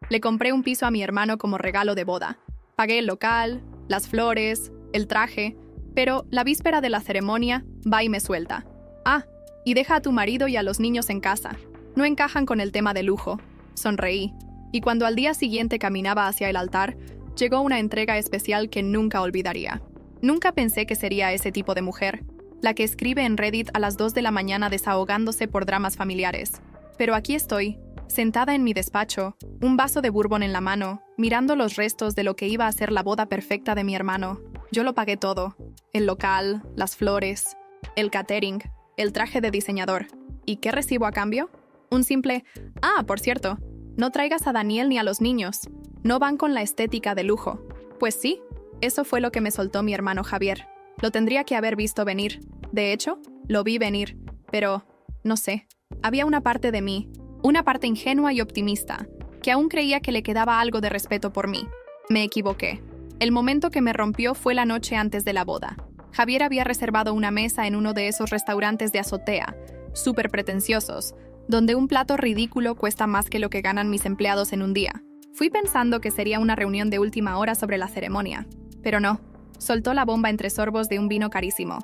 Le compré un piso a mi hermano como regalo de boda. Pagué el local, las flores, el traje, pero la víspera de la ceremonia va y me suelta. Ah, y deja a tu marido y a los niños en casa. No encajan con el tema de lujo. Sonreí. Y cuando al día siguiente caminaba hacia el altar, llegó una entrega especial que nunca olvidaría. Nunca pensé que sería ese tipo de mujer, la que escribe en Reddit a las 2 de la mañana desahogándose por dramas familiares. Pero aquí estoy, sentada en mi despacho, un vaso de bourbon en la mano, mirando los restos de lo que iba a ser la boda perfecta de mi hermano. Yo lo pagué todo. El local, las flores, el catering, el traje de diseñador. ¿Y qué recibo a cambio? Un simple, por cierto, no traigas a Daniel ni a los niños. No van con la estética de lujo. Pues sí, eso fue lo que me soltó mi hermano Javier. Lo tendría que haber visto venir. De hecho, lo vi venir. Pero, no sé, había una parte de mí, una parte ingenua y optimista, que aún creía que le quedaba algo de respeto por mí. Me equivoqué. El momento que me rompió fue la noche antes de la boda. Javier había reservado una mesa en uno de esos restaurantes de azotea, súper pretenciosos, donde un plato ridículo cuesta más que lo que ganan mis empleados en un día. Fui pensando que sería una reunión de última hora sobre la ceremonia, pero no. Soltó la bomba entre sorbos de un vino carísimo.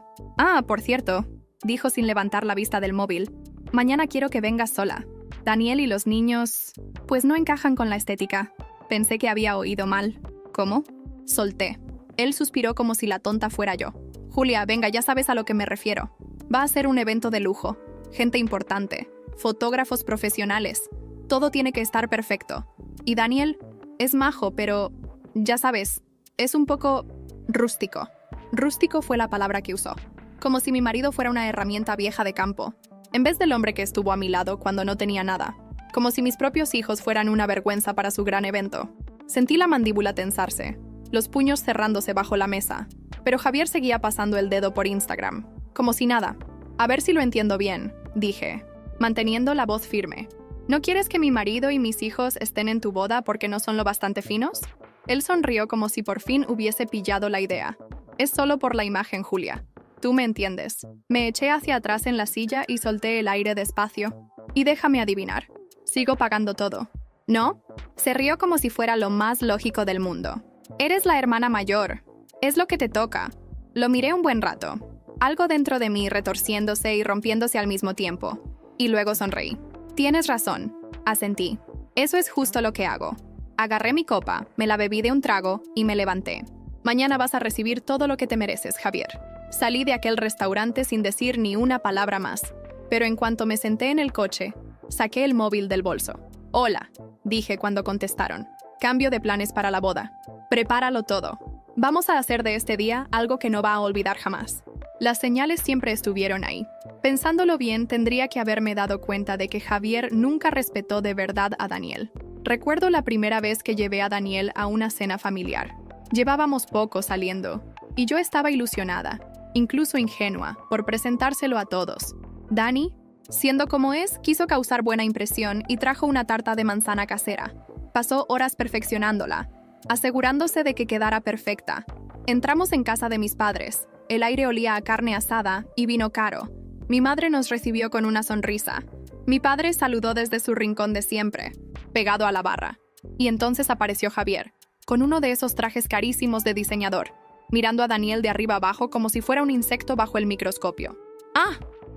Por cierto, dijo sin levantar la vista del móvil, mañana quiero que vengas sola. Daniel y los niños, pues no encajan con la estética. Pensé que había oído mal. ¿Cómo? Solté. Él suspiró como si la tonta fuera yo. Julia, venga, ya sabes a lo que me refiero. Va a ser un evento de lujo. Gente importante. Fotógrafos profesionales. Todo tiene que estar perfecto. Y Daniel es majo, pero, ya sabes, es un poco rústico. Rústico fue la palabra que usó. Como si mi marido fuera una herramienta vieja de campo, en vez del hombre que estuvo a mi lado cuando no tenía nada. Como si mis propios hijos fueran una vergüenza para su gran evento. Sentí la mandíbula tensarse, los puños cerrándose bajo la mesa. Pero Javier seguía pasando el dedo por Instagram, como si nada. A ver si lo entiendo bien, dije, manteniendo la voz firme. ¿No quieres que mi marido y mis hijos estén en tu boda porque no son lo bastante finos? Él sonrió como si por fin hubiese pillado la idea. Es solo por la imagen, Julia. Tú me entiendes. Me eché hacia atrás en la silla y solté el aire despacio. Y déjame adivinar. Sigo pagando todo. ¿No? Se rió como si fuera lo más lógico del mundo. Eres la hermana mayor. Es lo que te toca. Lo miré un buen rato. Algo dentro de mí retorciéndose y rompiéndose al mismo tiempo. Y luego sonreí. Tienes razón. Asentí. Eso es justo lo que hago. Agarré mi copa, me la bebí de un trago y me levanté. Mañana vas a recibir todo lo que te mereces, Javier. Salí de aquel restaurante sin decir ni una palabra más. Pero en cuanto me senté en el coche, saqué el móvil del bolso. Hola, dije cuando contestaron. Cambio de planes para la boda. Prepáralo todo. Vamos a hacer de este día algo que no va a olvidar jamás. Las señales siempre estuvieron ahí. Pensándolo bien, tendría que haberme dado cuenta de que Javier nunca respetó de verdad a Daniel. Recuerdo la primera vez que llevé a Daniel a una cena familiar. Llevábamos poco saliendo, y yo estaba ilusionada, incluso ingenua, por presentárselo a todos. Dani, siendo como es, quiso causar buena impresión y trajo una tarta de manzana casera. Pasó horas perfeccionándola, asegurándose de que quedara perfecta. Entramos en casa de mis padres. El aire olía a carne asada y vino caro. Mi madre nos recibió con una sonrisa. Mi padre saludó desde su rincón de siempre, pegado a la barra. Y entonces apareció Javier, con uno de esos trajes carísimos de diseñador, mirando a Daniel de arriba abajo como si fuera un insecto bajo el microscopio.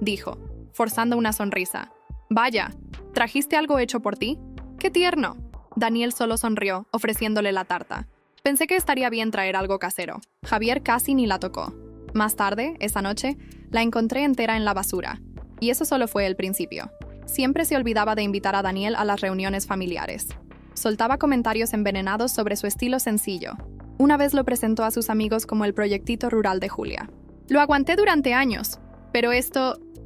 Dijo, forzando una sonrisa. Vaya, ¿trajiste algo hecho por ti? ¡Qué tierno! Daniel solo sonrió, ofreciéndole la tarta. Pensé que estaría bien traer algo casero. Javier casi ni la tocó. Más tarde, esa noche, la encontré entera en la basura. Y eso solo fue el principio. Siempre se olvidaba de invitar a Daniel a las reuniones familiares. Soltaba comentarios envenenados sobre su estilo sencillo. Una vez lo presentó a sus amigos como el proyectito rural de Julia. Lo aguanté durante años, pero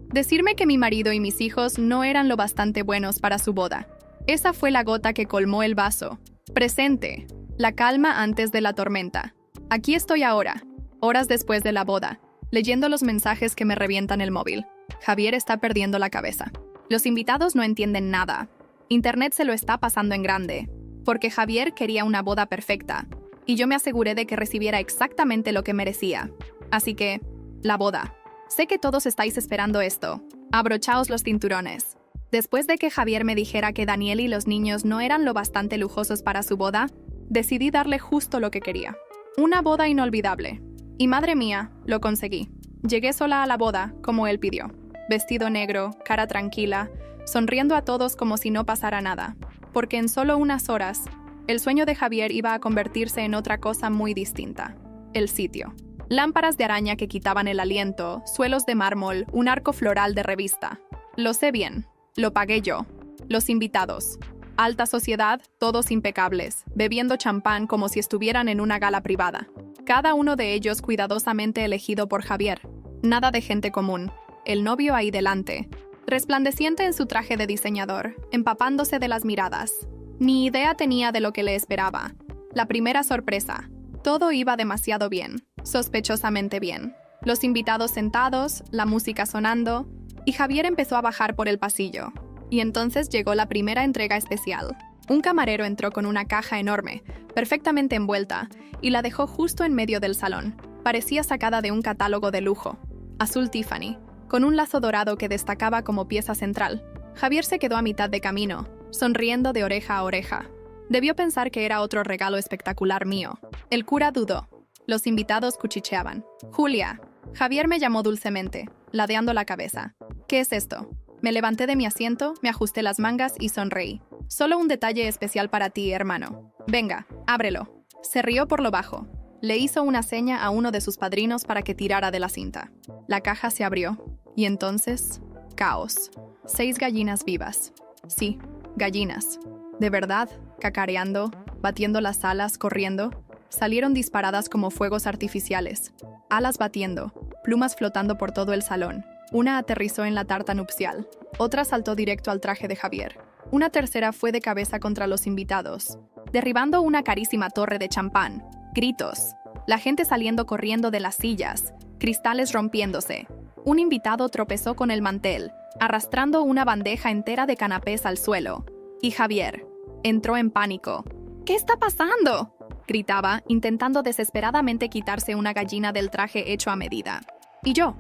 decirme que mi marido y mis hijos no eran lo bastante buenos para su boda. Esa fue la gota que colmó el vaso. Presente, la calma antes de la tormenta. Aquí estoy ahora, horas después de la boda, leyendo los mensajes que me revientan el móvil. Javier está perdiendo la cabeza. Los invitados no entienden nada. Internet se lo está pasando en grande, porque Javier quería una boda perfecta, y yo me aseguré de que recibiera exactamente lo que merecía. Así que, la boda. Sé que todos estáis esperando esto. Abrochaos los cinturones. Después de que Javier me dijera que Daniel y los niños no eran lo bastante lujosos para su boda, decidí darle justo lo que quería. Una boda inolvidable. Y madre mía, lo conseguí. Llegué sola a la boda, como él pidió. Vestido negro, cara tranquila, sonriendo a todos como si no pasara nada. Porque en solo unas horas, el sueño de Javier iba a convertirse en otra cosa muy distinta. El sitio. Lámparas de araña que quitaban el aliento, suelos de mármol, un arco floral de revista. Lo sé bien. Lo pagué yo. Los invitados. Alta sociedad, todos impecables, bebiendo champán como si estuvieran en una gala privada. Cada uno de ellos cuidadosamente elegido por Javier. Nada de gente común. El novio ahí delante, resplandeciente en su traje de diseñador, empapándose de las miradas. Ni idea tenía de lo que le esperaba. La primera sorpresa. Todo iba demasiado bien, sospechosamente bien. Los invitados sentados, la música sonando, y Javier empezó a bajar por el pasillo. Y entonces llegó la primera entrega especial. Un camarero entró con una caja enorme, perfectamente envuelta, y la dejó justo en medio del salón. Parecía sacada de un catálogo de lujo. Azul Tiffany, con un lazo dorado que destacaba como pieza central. Javier se quedó a mitad de camino, sonriendo de oreja a oreja. Debió pensar que era otro regalo espectacular mío. El cura dudó. Los invitados cuchicheaban. «Julia». Javier me llamó dulcemente, ladeando la cabeza. «¿Qué es esto?» Me levanté de mi asiento, me ajusté las mangas y sonreí. «Solo un detalle especial para ti, hermano. Venga, ábrelo». Se rió por lo bajo. Le hizo una seña a uno de sus padrinos para que tirara de la cinta. La caja se abrió. Y entonces, caos. 6 gallinas vivas. Sí, gallinas. De verdad, cacareando, batiendo las alas, corriendo. Salieron disparadas como fuegos artificiales. Alas batiendo, plumas flotando por todo el salón. Una aterrizó en la tarta nupcial. Otra saltó directo al traje de Javier. Una tercera fue de cabeza contra los invitados, derribando una carísima torre de champán. Gritos. La gente saliendo corriendo de las sillas. Cristales rompiéndose. Un invitado tropezó con el mantel, arrastrando una bandeja entera de canapés al suelo. Y Javier entró en pánico. «¿Qué está pasando?», gritaba, intentando desesperadamente quitarse una gallina del traje hecho a medida. Y yo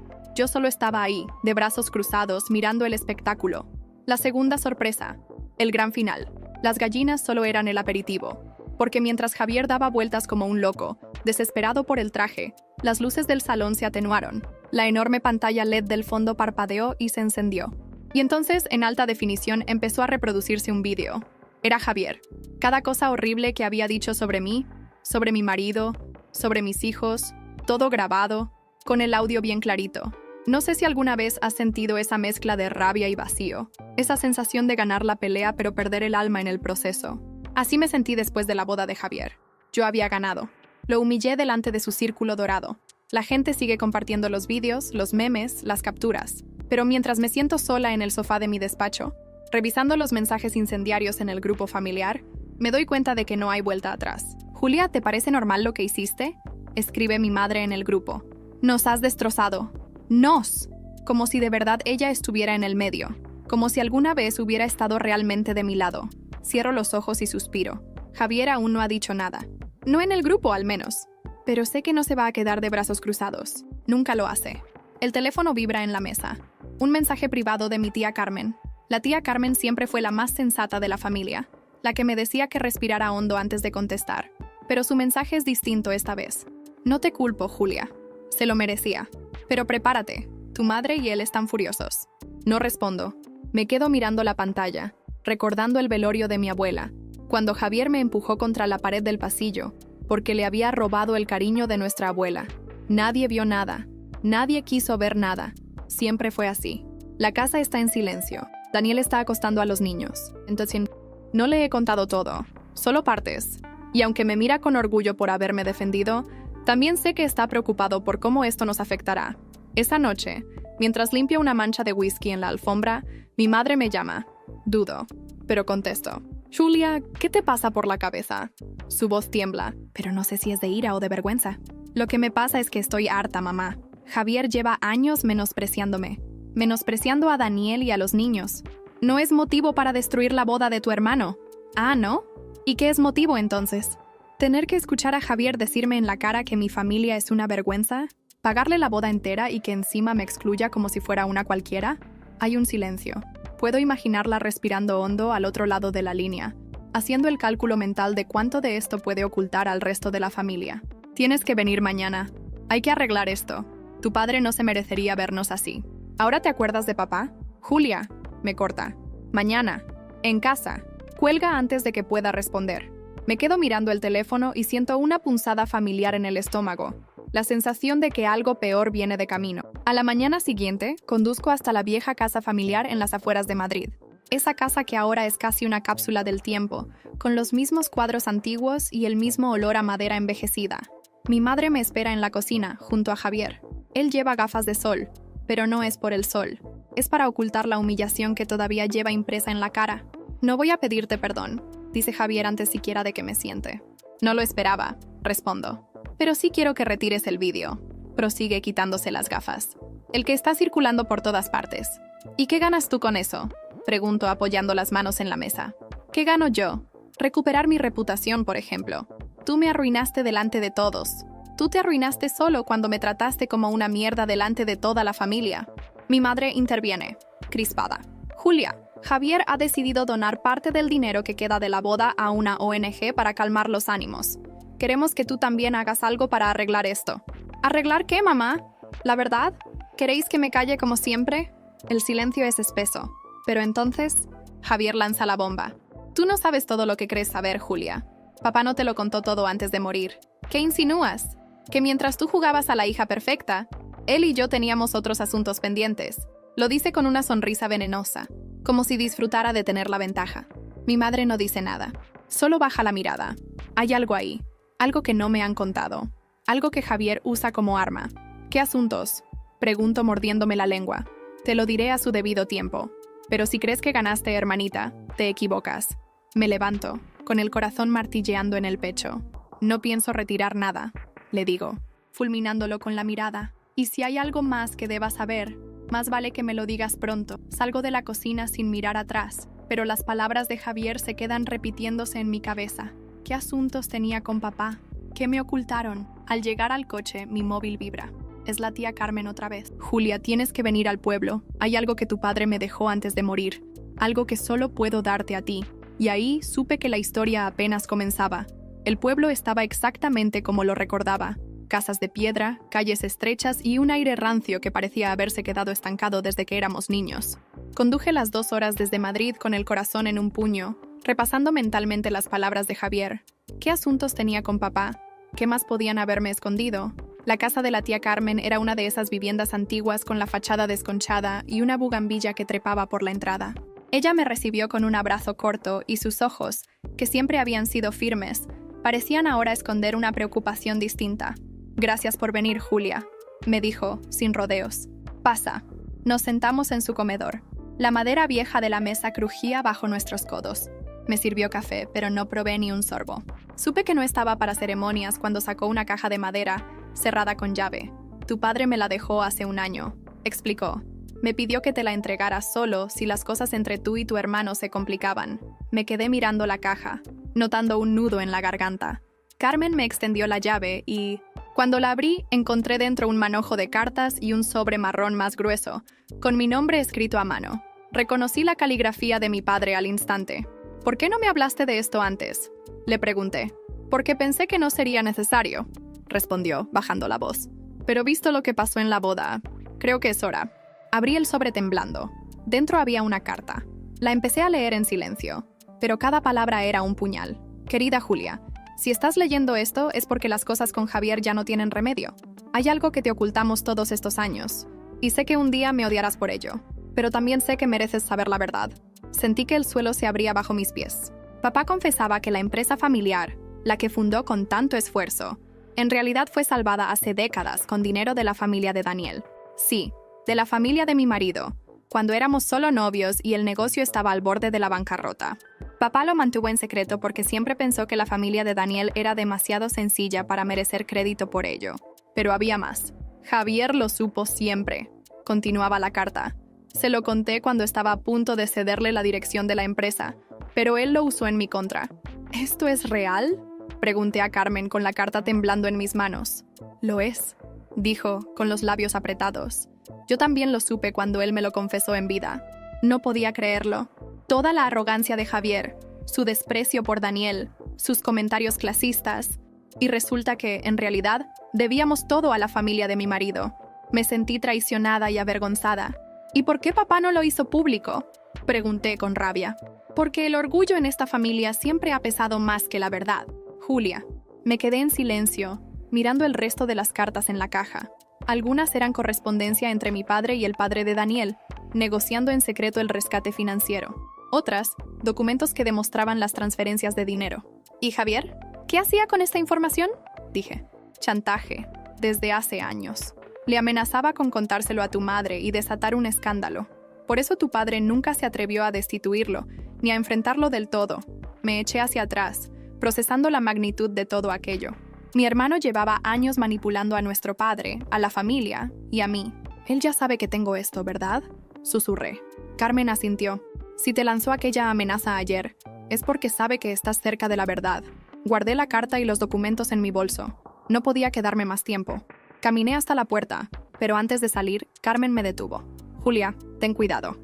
solo estaba ahí, de brazos cruzados, mirando el espectáculo. La segunda sorpresa. El gran final. Las gallinas solo eran el aperitivo. Porque mientras Javier daba vueltas como un loco, desesperado por el traje, las luces del salón se atenuaron. La enorme pantalla LED del fondo parpadeó y se encendió. Y entonces, en alta definición, empezó a reproducirse un vídeo. Era Javier. Cada cosa horrible que había dicho sobre mí, sobre mi marido, sobre mis hijos, todo grabado, con el audio bien clarito. No sé si alguna vez has sentido esa mezcla de rabia y vacío, esa sensación de ganar la pelea pero perder el alma en el proceso. Así me sentí después de la boda de Javier. Yo había ganado. Lo humillé delante de su círculo dorado. La gente sigue compartiendo los vídeos, los memes, las capturas. Pero mientras me siento sola en el sofá de mi despacho, revisando los mensajes incendiarios en el grupo familiar, me doy cuenta de que no hay vuelta atrás. «Julia, ¿te parece normal lo que hiciste?», escribe mi madre en el grupo. «Nos has destrozado». «Nos», como si de verdad ella estuviera en el medio, como si alguna vez hubiera estado realmente de mi lado. Cierro los ojos y suspiro. Javier aún no ha dicho nada. No en el grupo, al menos. Pero sé que no se va a quedar de brazos cruzados. Nunca lo hace. El teléfono vibra en la mesa. Un mensaje privado de mi tía Carmen. La tía Carmen siempre fue la más sensata de la familia, la que me decía que respirara hondo antes de contestar. Pero su mensaje es distinto esta vez. «No te culpo, Julia. Se lo merecía. Pero prepárate. Tu madre y él están furiosos». No respondo. Me quedo mirando la pantalla, recordando el velorio de mi abuela, cuando Javier me empujó contra la pared del pasillo, porque le había robado el cariño de nuestra abuela. Nadie vio nada. Nadie quiso ver nada. Siempre fue así. La casa está en silencio. Daniel está acostando a los niños. Entonces, no le he contado todo, solo partes. Y aunque me mira con orgullo por haberme defendido, también sé que está preocupado por cómo esto nos afectará. Esa noche, mientras limpio una mancha de whisky en la alfombra, mi madre me llama. Dudo, pero contesto. «Julia, ¿qué te pasa por la cabeza?». Su voz tiembla, pero no sé si es de ira o de vergüenza. «Lo que me pasa es que estoy harta, mamá. Javier lleva años menospreciándome. Menospreciando a Daniel y a los niños. No es motivo para destruir la boda de tu hermano». «Ah, ¿no? ¿Y qué es motivo entonces? ¿Tener que escuchar a Javier decirme en la cara que mi familia es una vergüenza? ¿Pagarle la boda entera y que encima me excluya como si fuera una cualquiera?» Hay un silencio. Puedo imaginarla respirando hondo al otro lado de la línea, haciendo el cálculo mental de cuánto de esto puede ocultar al resto de la familia. Tienes que venir mañana. Hay que arreglar esto. Tu padre no se merecería vernos así. ¿Ahora te acuerdas de papá? Julia, me corta. Mañana. En casa. Cuelga antes de que pueda responder. Me quedo mirando el teléfono y siento una punzada familiar en el estómago. La sensación de que algo peor viene de camino. A la mañana siguiente, conduzco hasta la vieja casa familiar en las afueras de Madrid. Esa casa que ahora es casi una cápsula del tiempo, con los mismos cuadros antiguos y el mismo olor a madera envejecida. Mi madre me espera en la cocina, junto a Javier. Él lleva gafas de sol, pero no es por el sol. Es para ocultar la humillación que todavía lleva impresa en la cara. No voy a pedirte perdón, dice Javier antes siquiera de que me siente. No lo esperaba, respondo. Pero sí quiero que retires el vídeo. Prosigue quitándose las gafas. El que está circulando por todas partes. ¿Y qué ganas tú con eso? Pregunto apoyando las manos en la mesa. ¿Qué gano yo? Recuperar mi reputación, por ejemplo. Tú me arruinaste delante de todos. Tú te arruinaste solo cuando me trataste como una mierda delante de toda la familia. Mi madre interviene, crispada. Julia, Javier ha decidido donar parte del dinero que queda de la boda a una ONG para calmar los ánimos. Queremos que tú también hagas algo para arreglar esto. ¿Arreglar qué, mamá? ¿La verdad? ¿Queréis que me calle como siempre? El silencio es espeso. Pero entonces, Javier lanza la bomba. Tú no sabes todo lo que crees saber, Julia. Papá no te lo contó todo antes de morir. ¿Qué insinúas? Que mientras tú jugabas a la hija perfecta, él y yo teníamos otros asuntos pendientes. Lo dice con una sonrisa venenosa, como si disfrutara de tener la ventaja. Mi madre no dice nada, solo baja la mirada. Hay algo ahí, algo que no me han contado, algo que Javier usa como arma. ¿Qué asuntos? Pregunto mordiéndome la lengua. Te lo diré a su debido tiempo. Pero si crees que ganaste, hermanita, te equivocas. Me levanto, con el corazón martilleando en el pecho. No pienso retirar nada, le digo, fulminándolo con la mirada. Y si hay algo más que debas saber, más vale que me lo digas pronto. Salgo de la cocina sin mirar atrás, pero las palabras de Javier se quedan repitiéndose en mi cabeza. ¿Qué asuntos tenía con papá? ¿Qué me ocultaron? Al llegar al coche, mi móvil vibra. Es la tía Carmen otra vez. Julia, tienes que venir al pueblo. Hay algo que tu padre me dejó antes de morir. Algo que solo puedo darte a ti. Y ahí supe que la historia apenas comenzaba. El pueblo estaba exactamente como lo recordaba. Casas de piedra, calles estrechas y un aire rancio que parecía haberse quedado estancado desde que éramos niños. Conduje las 2 horas desde Madrid con el corazón en un puño, repasando mentalmente las palabras de Javier. ¿Qué asuntos tenía con papá? ¿Qué más podían haberme escondido? La casa de la tía Carmen era una de esas viviendas antiguas con la fachada desconchada y una bugambilla que trepaba por la entrada. Ella me recibió con un abrazo corto y sus ojos, que siempre habían sido firmes, parecían ahora esconder una preocupación distinta. «Gracias por venir, Julia», me dijo, sin rodeos. «Pasa». Nos sentamos en su comedor. La madera vieja de la mesa crujía bajo nuestros codos. Me sirvió café, pero no probé ni un sorbo. Supe que no estaba para ceremonias cuando sacó una caja de madera, cerrada con llave. «Tu padre me la dejó hace 1 año», explicó. «Me pidió que te la entregara solo si las cosas entre tú y tu hermano se complicaban». Me quedé mirando la caja, notando un nudo en la garganta. Carmen me extendió la llave y, cuando la abrí, encontré dentro un manojo de cartas y un sobre marrón más grueso, con mi nombre escrito a mano. Reconocí la caligrafía de mi padre al instante. «¿Por qué no me hablaste de esto antes?», le pregunté. «Porque pensé que no sería necesario», respondió, bajando la voz. «Pero visto lo que pasó en la boda, creo que es hora». Abrí el sobre temblando. Dentro había una carta. La empecé a leer en silencio, pero cada palabra era un puñal. «Querida Julia, si estás leyendo esto es porque las cosas con Javier ya no tienen remedio. Hay algo que te ocultamos todos estos años, y sé que un día me odiarás por ello, pero también sé que mereces saber la verdad». Sentí que el suelo se abría bajo mis pies. Papá confesaba que la empresa familiar, la que fundó con tanto esfuerzo, en realidad fue salvada hace décadas con dinero de la familia de Daniel. Sí, de la familia de mi marido, cuando éramos solo novios y el negocio estaba al borde de la bancarrota. Papá lo mantuvo en secreto porque siempre pensó que la familia de Daniel era demasiado sencilla para merecer crédito por ello. Pero había más. Javier lo supo siempre. Continuaba la carta. Se lo conté cuando estaba a punto de cederle la dirección de la empresa, pero él lo usó en mi contra. ¿Esto es real?, pregunté a Carmen con la carta temblando en mis manos. «Lo es», dijo, con los labios apretados. Yo también lo supe cuando él me lo confesó en vida. No podía creerlo. Toda la arrogancia de Javier, su desprecio por Daniel, sus comentarios clasistas. Y resulta que, en realidad, debíamos todo a la familia de mi marido. Me sentí traicionada y avergonzada. ¿Y por qué papá no lo hizo público?, pregunté con rabia. Porque el orgullo en esta familia siempre ha pesado más que la verdad, Julia. Me quedé en silencio, mirando el resto de las cartas en la caja. Algunas eran correspondencia entre mi padre y el padre de Daniel, negociando en secreto el rescate financiero. Otras, documentos que demostraban las transferencias de dinero. ¿Y Javier? ¿Qué hacía con esta información?, dije. Chantaje, desde hace años. Le amenazaba con contárselo a tu madre y desatar un escándalo. Por eso tu padre nunca se atrevió a destituirlo, ni a enfrentarlo del todo. Me eché hacia atrás, procesando la magnitud de todo aquello. Mi hermano llevaba años manipulando a nuestro padre, a la familia y a mí. Él ya sabe que tengo esto, ¿verdad?, susurré. Carmen asintió. Si te lanzó aquella amenaza ayer, es porque sabe que estás cerca de la verdad. Guardé la carta y los documentos en mi bolso. No podía quedarme más tiempo. Caminé hasta la puerta, pero antes de salir, Carmen me detuvo. Julia, ten cuidado.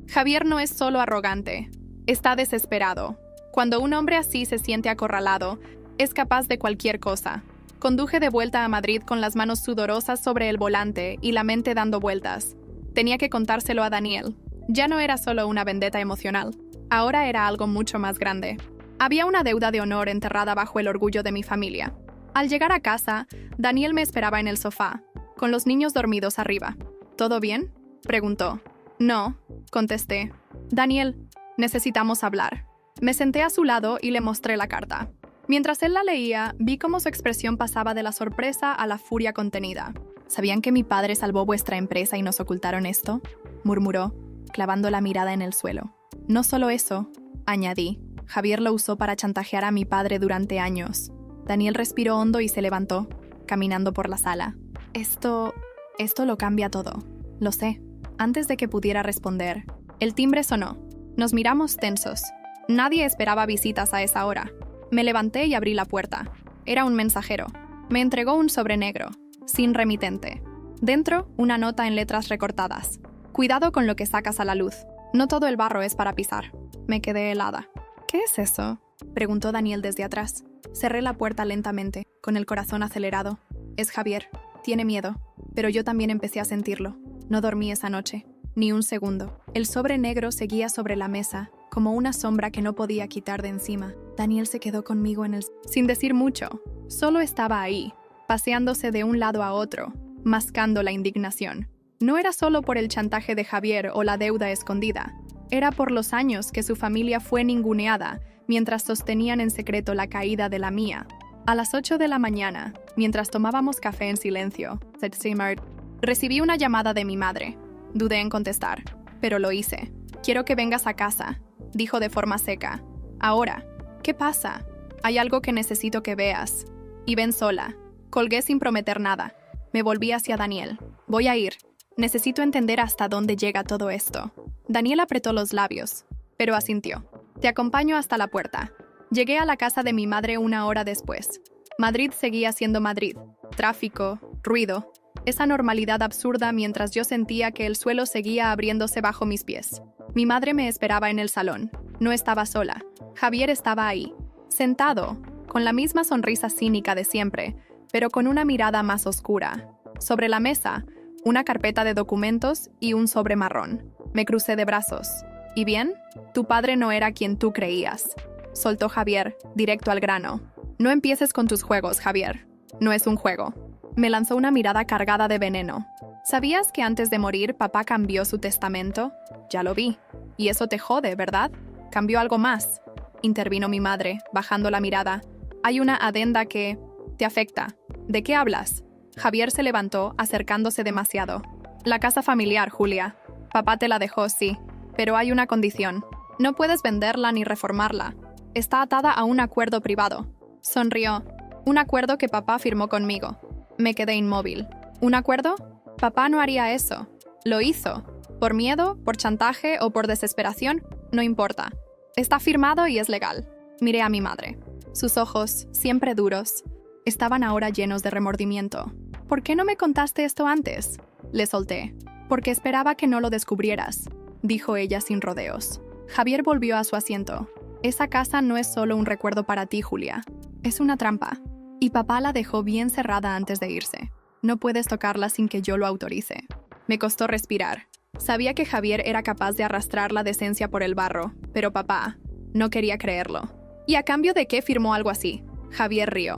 Javier no es solo arrogante. Está desesperado. Cuando un hombre así se siente acorralado, es capaz de cualquier cosa. Conduje de vuelta a Madrid con las manos sudorosas sobre el volante y la mente dando vueltas. Tenía que contárselo a Daniel. Ya no era solo una vendetta emocional. Ahora era algo mucho más grande. Había una deuda de honor enterrada bajo el orgullo de mi familia. Al llegar a casa, Daniel me esperaba en el sofá, con los niños dormidos arriba. ¿Todo bien?, preguntó. No, contesté. Daniel, necesitamos hablar. Me senté a su lado y le mostré la carta. Mientras él la leía, vi cómo su expresión pasaba de la sorpresa a la furia contenida. ¿Sabían que mi padre salvó vuestra empresa y nos ocultaron esto?, murmuró, clavando la mirada en el suelo. No solo eso, añadí. Javier lo usó para chantajear a mi padre durante años. Daniel respiró hondo y se levantó, caminando por la sala. Esto lo cambia todo. Lo sé. Antes de que pudiera responder, el timbre sonó. Nos miramos tensos. Nadie esperaba visitas a esa hora. Me levanté y abrí la puerta. Era un mensajero. Me entregó un sobre negro, sin remitente. Dentro, una nota en letras recortadas. Cuidado con lo que sacas a la luz. No todo el barro es para pisar. Me quedé helada. ¿Qué es eso?, preguntó Daniel desde atrás. Cerré la puerta lentamente, con el corazón acelerado. Es Javier. Tiene miedo. Pero yo también empecé a sentirlo. No dormí esa noche. Ni un segundo. El sobre negro seguía sobre la mesa, como una sombra que no podía quitar de encima. Daniel se quedó conmigo sin decir mucho. Solo estaba ahí, paseándose de un lado a otro, mascando la indignación. No era solo por el chantaje de Javier o la deuda escondida. Era por los años que su familia fue ninguneada mientras sostenían en secreto la caída de la mía. A las 8 de la mañana, mientras tomábamos café en silencio, recibí una llamada de mi madre. Dudé en contestar, pero lo hice. Quiero que vengas a casa, dijo de forma seca. Ahora, ¿qué pasa? Hay algo que necesito que veas. Y ven sola. Colgué sin prometer nada. Me volví hacia Daniel. Voy a ir. Necesito entender hasta dónde llega todo esto. Daniel apretó los labios, pero asintió. Te acompaño hasta la puerta. Llegué a la casa de mi madre una hora después. Madrid seguía siendo Madrid. Tráfico, ruido, esa normalidad absurda mientras yo sentía que el suelo seguía abriéndose bajo mis pies. Mi madre me esperaba en el salón. No estaba sola. Javier estaba ahí, sentado, con la misma sonrisa cínica de siempre, pero con una mirada más oscura. Sobre la mesa, una carpeta de documentos y un sobre marrón. Me crucé de brazos. ¿Y bien? Tu padre no era quien tú creías. Soltó Javier, directo al grano. No empieces con tus juegos, Javier. No es un juego. Me lanzó una mirada cargada de veneno. ¿Sabías que antes de morir papá cambió su testamento? Ya lo vi. Y eso te jode, ¿verdad? Cambió algo más. Intervino mi madre, bajando la mirada. Hay una adenda que te afecta. ¿De qué hablas? Javier se levantó, acercándose demasiado. La casa familiar, Julia. Papá te la dejó, sí. Pero hay una condición. No puedes venderla ni reformarla. Está atada a un acuerdo privado. Sonrió. Un acuerdo que papá firmó conmigo. Me quedé inmóvil. ¿Un acuerdo? Papá no haría eso. Lo hizo. Por miedo, por chantaje o por desesperación, no importa. Está firmado y es legal. Miré a mi madre. Sus ojos, siempre duros, estaban ahora llenos de remordimiento. ¿Por qué no me contaste esto antes? Le solté. Porque esperaba que no lo descubrieras. dijo ella sin rodeos. Javier volvió a su asiento. Esa casa no es solo un recuerdo para ti, Julia. Es una trampa. Y papá la dejó bien cerrada antes de irse. No puedes tocarla sin que yo lo autorice. Me costó respirar. Sabía que Javier era capaz de arrastrar la decencia por el barro, pero papá no quería creerlo. ¿Y a cambio de qué firmó algo así? Javier rió.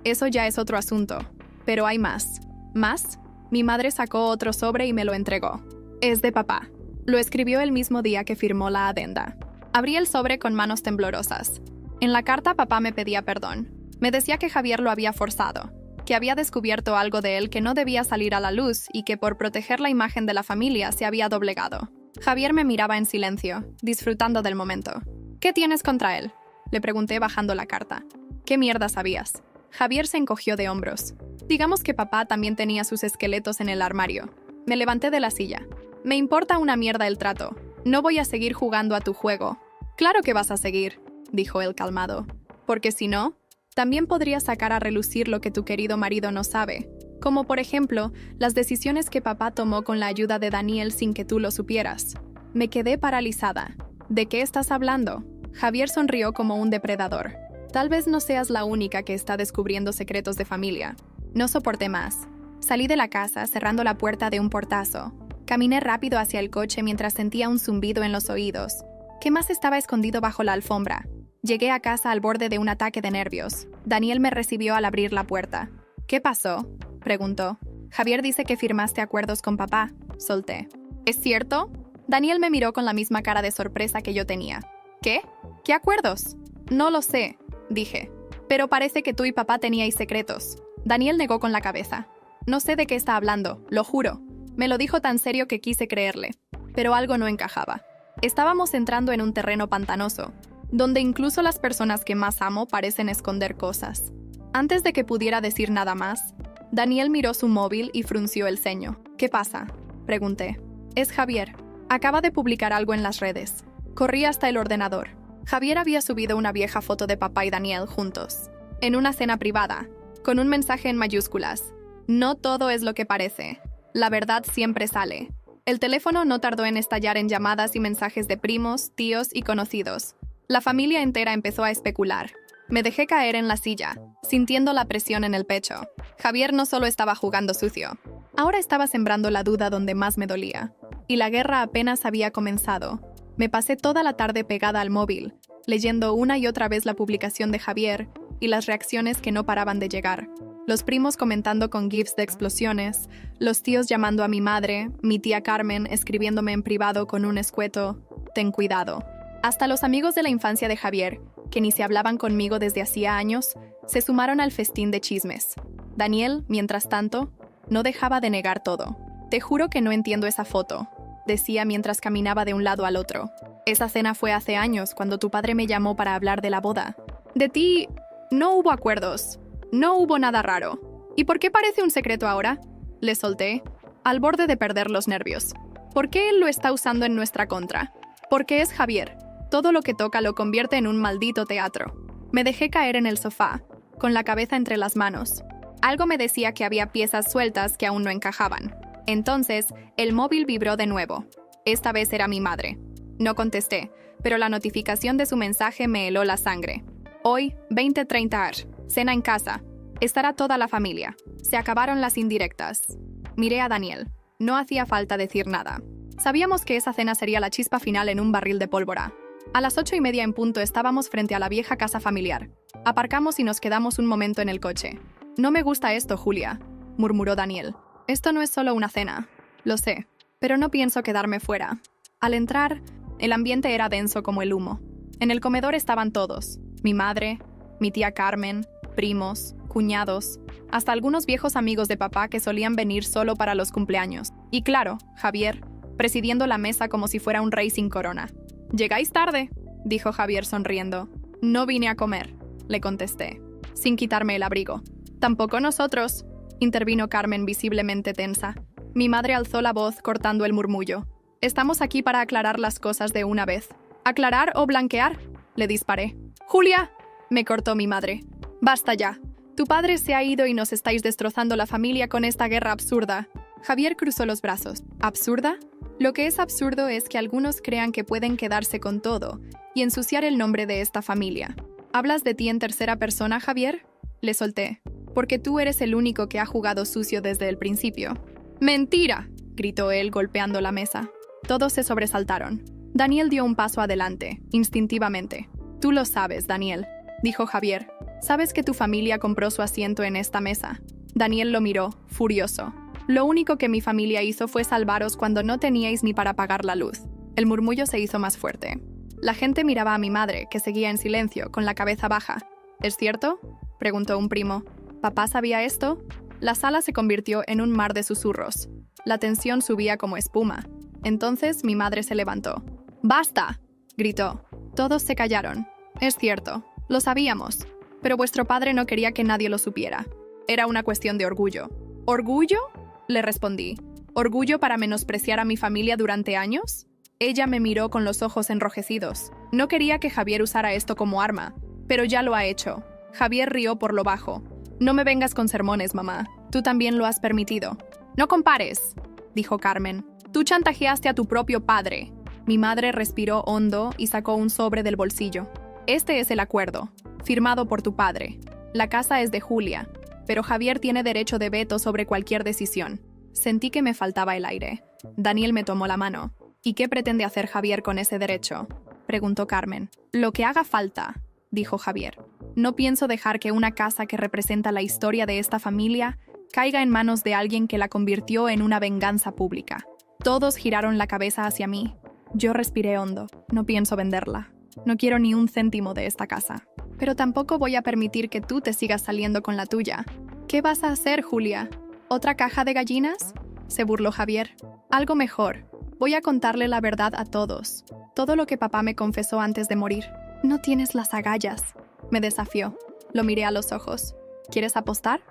Eso ya es otro asunto. Pero hay más. ¿Más? Mi madre sacó otro sobre y me lo entregó. Es de papá. Lo escribió el mismo día que firmó la adenda. Abrí el sobre con manos temblorosas. En la carta papá me pedía perdón. Me decía que Javier lo había forzado, que había descubierto algo de él que no debía salir a la luz y que por proteger la imagen de la familia se había doblegado. Javier me miraba en silencio, disfrutando del momento. ¿Qué tienes contra él?, le pregunté bajando la carta. ¿Qué mierda sabías? Javier se encogió de hombros. Digamos que papá también tenía sus esqueletos en el armario. Me levanté de la silla. Me importa una mierda el trato. No voy a seguir jugando a tu juego. Claro que vas a seguir, dijo él calmado. Porque si no, también podría sacar a relucir lo que tu querido marido no sabe, como por ejemplo, las decisiones que papá tomó con la ayuda de Daniel sin que tú lo supieras. Me quedé paralizada. ¿De qué estás hablando? Javier sonrió como un depredador. Tal vez no seas la única que está descubriendo secretos de familia. No soporté más. Salí de la casa cerrando la puerta de un portazo. Caminé rápido hacia el coche mientras sentía un zumbido en los oídos. ¿Qué más estaba escondido bajo la alfombra? Llegué a casa al borde de un ataque de nervios. Daniel me recibió al abrir la puerta. ¿Qué pasó?, preguntó. Javier dice que firmaste acuerdos con papá, solté. ¿Es cierto? Daniel me miró con la misma cara de sorpresa que yo tenía. ¿Qué? ¿Qué acuerdos? No lo sé, dije. Pero parece que tú y papá teníais secretos. Daniel negó con la cabeza. No sé de qué está hablando, lo juro. Me lo dijo tan serio que quise creerle. Pero algo no encajaba. Estábamos entrando en un terreno pantanoso, donde incluso las personas que más amo parecen esconder cosas. Antes de que pudiera decir nada más, Daniel miró su móvil y frunció el ceño. ¿Qué pasa?, pregunté. Es Javier. Acaba de publicar algo en las redes. Corrí hasta el ordenador. Javier había subido una vieja foto de papá y Daniel juntos, en una cena privada, con un mensaje en mayúsculas. No todo es lo que parece. La verdad siempre sale. El teléfono no tardó en estallar en llamadas y mensajes de primos, tíos y conocidos. La familia entera empezó a especular. Me dejé caer en la silla, sintiendo la presión en el pecho. Javier no solo estaba jugando sucio, ahora estaba sembrando la duda donde más me dolía. Y la guerra apenas había comenzado. Me pasé toda la tarde pegada al móvil, leyendo una y otra vez la publicación de Javier y las reacciones que no paraban de llegar. Los primos comentando con gifs de explosiones, los tíos llamando a mi madre, mi tía Carmen escribiéndome en privado con un escueto, «Ten cuidado». Hasta los amigos de la infancia de Javier, que ni se hablaban conmigo desde hacía años, se sumaron al festín de chismes. Daniel, mientras tanto, no dejaba de negar todo. «Te juro que no entiendo esa foto», decía mientras caminaba de un lado al otro. «Esa cena fue hace años, cuando tu padre me llamó para hablar de la boda. De ti no hubo acuerdos. No hubo nada raro. ¿Y por qué parece un secreto ahora?», le solté, al borde de perder los nervios. ¿Por qué él lo está usando en nuestra contra? Porque es Javier. Todo lo que toca lo convierte en un maldito teatro. Me dejé caer en el sofá, con la cabeza entre las manos. Algo me decía que había piezas sueltas que aún no encajaban. Entonces, el móvil vibró de nuevo. Esta vez era mi madre. No contesté, pero la notificación de su mensaje me heló la sangre. Hoy, 20:30 horas. Cena en casa. Estará toda la familia. Se acabaron las indirectas. Miré a Daniel. No hacía falta decir nada. Sabíamos que esa cena sería la chispa final en un barril de pólvora. A las 8:30 en punto estábamos frente a la vieja casa familiar. Aparcamos y nos quedamos un momento en el coche. «No me gusta esto, Julia», murmuró Daniel. «Esto no es solo una cena. Lo sé, pero no pienso quedarme fuera». Al entrar, el ambiente era denso como el humo. En el comedor estaban todos. Mi madre, mi tía Carmen, primos, cuñados, hasta algunos viejos amigos de papá que solían venir solo para los cumpleaños. Y claro, Javier, presidiendo la mesa como si fuera un rey sin corona. «Llegáis tarde», dijo Javier sonriendo. «No vine a comer», le contesté, sin quitarme el abrigo. «Tampoco nosotros», intervino Carmen visiblemente tensa. Mi madre alzó la voz cortando el murmullo. «Estamos aquí para aclarar las cosas de una vez». «¿Aclarar o blanquear?», le disparé. «¡Julia!», me cortó mi madre. «Basta ya. Tu padre se ha ido y nos estáis destrozando la familia con esta guerra absurda». Javier cruzó los brazos. «¿Absurda?», Lo que es absurdo es que algunos crean que pueden quedarse con todo y ensuciar el nombre de esta familia. ¿Hablas de ti en tercera persona, Javier? Le solté, porque tú eres el único que ha jugado sucio desde el principio. ¡Mentira!, gritó él golpeando la mesa. Todos se sobresaltaron. Daniel dio un paso adelante, instintivamente. Tú lo sabes, Daniel, dijo Javier. ¿Sabes que tu familia compró su asiento en esta mesa? Daniel lo miró, furioso. Lo único que mi familia hizo fue salvaros cuando no teníais ni para pagar la luz. El murmullo se hizo más fuerte. La gente miraba a mi madre, que seguía en silencio, con la cabeza baja. ¿Es cierto?, preguntó un primo. ¿Papá sabía esto? La sala se convirtió en un mar de susurros. La tensión subía como espuma. Entonces mi madre se levantó. ¡Basta!, gritó. Todos se callaron. Es cierto, lo sabíamos, pero vuestro padre no quería que nadie lo supiera. Era una cuestión de orgullo. ¿Orgullo?, le respondí. ¿Orgullo para menospreciar a mi familia durante años? Ella me miró con los ojos enrojecidos. No quería que Javier usara esto como arma, pero ya lo ha hecho. Javier rió por lo bajo. No me vengas con sermones, mamá. Tú también lo has permitido. No compares, dijo Carmen. Tú chantajeaste a tu propio padre. Mi madre respiró hondo y sacó un sobre del bolsillo. Este es el acuerdo, firmado por tu padre. La casa es de Julia, pero Javier tiene derecho de veto sobre cualquier decisión. Sentí que me faltaba el aire. Daniel me tomó la mano. ¿Y qué pretende hacer Javier con ese derecho?, preguntó Carmen. Lo que haga falta, dijo Javier. No pienso dejar que una casa que representa la historia de esta familia caiga en manos de alguien que la convirtió en una venganza pública. Todos giraron la cabeza hacia mí. Yo respiré hondo. No pienso venderla. No quiero ni un céntimo de esta casa. Pero tampoco voy a permitir que tú te sigas saliendo con la tuya. ¿Qué vas a hacer, Julia? ¿Otra caja de gallinas?, se burló Javier. Algo mejor. Voy a contarle la verdad a todos. Todo lo que papá me confesó antes de morir. No tienes las agallas, me desafió. Lo miré a los ojos. ¿Quieres apostar?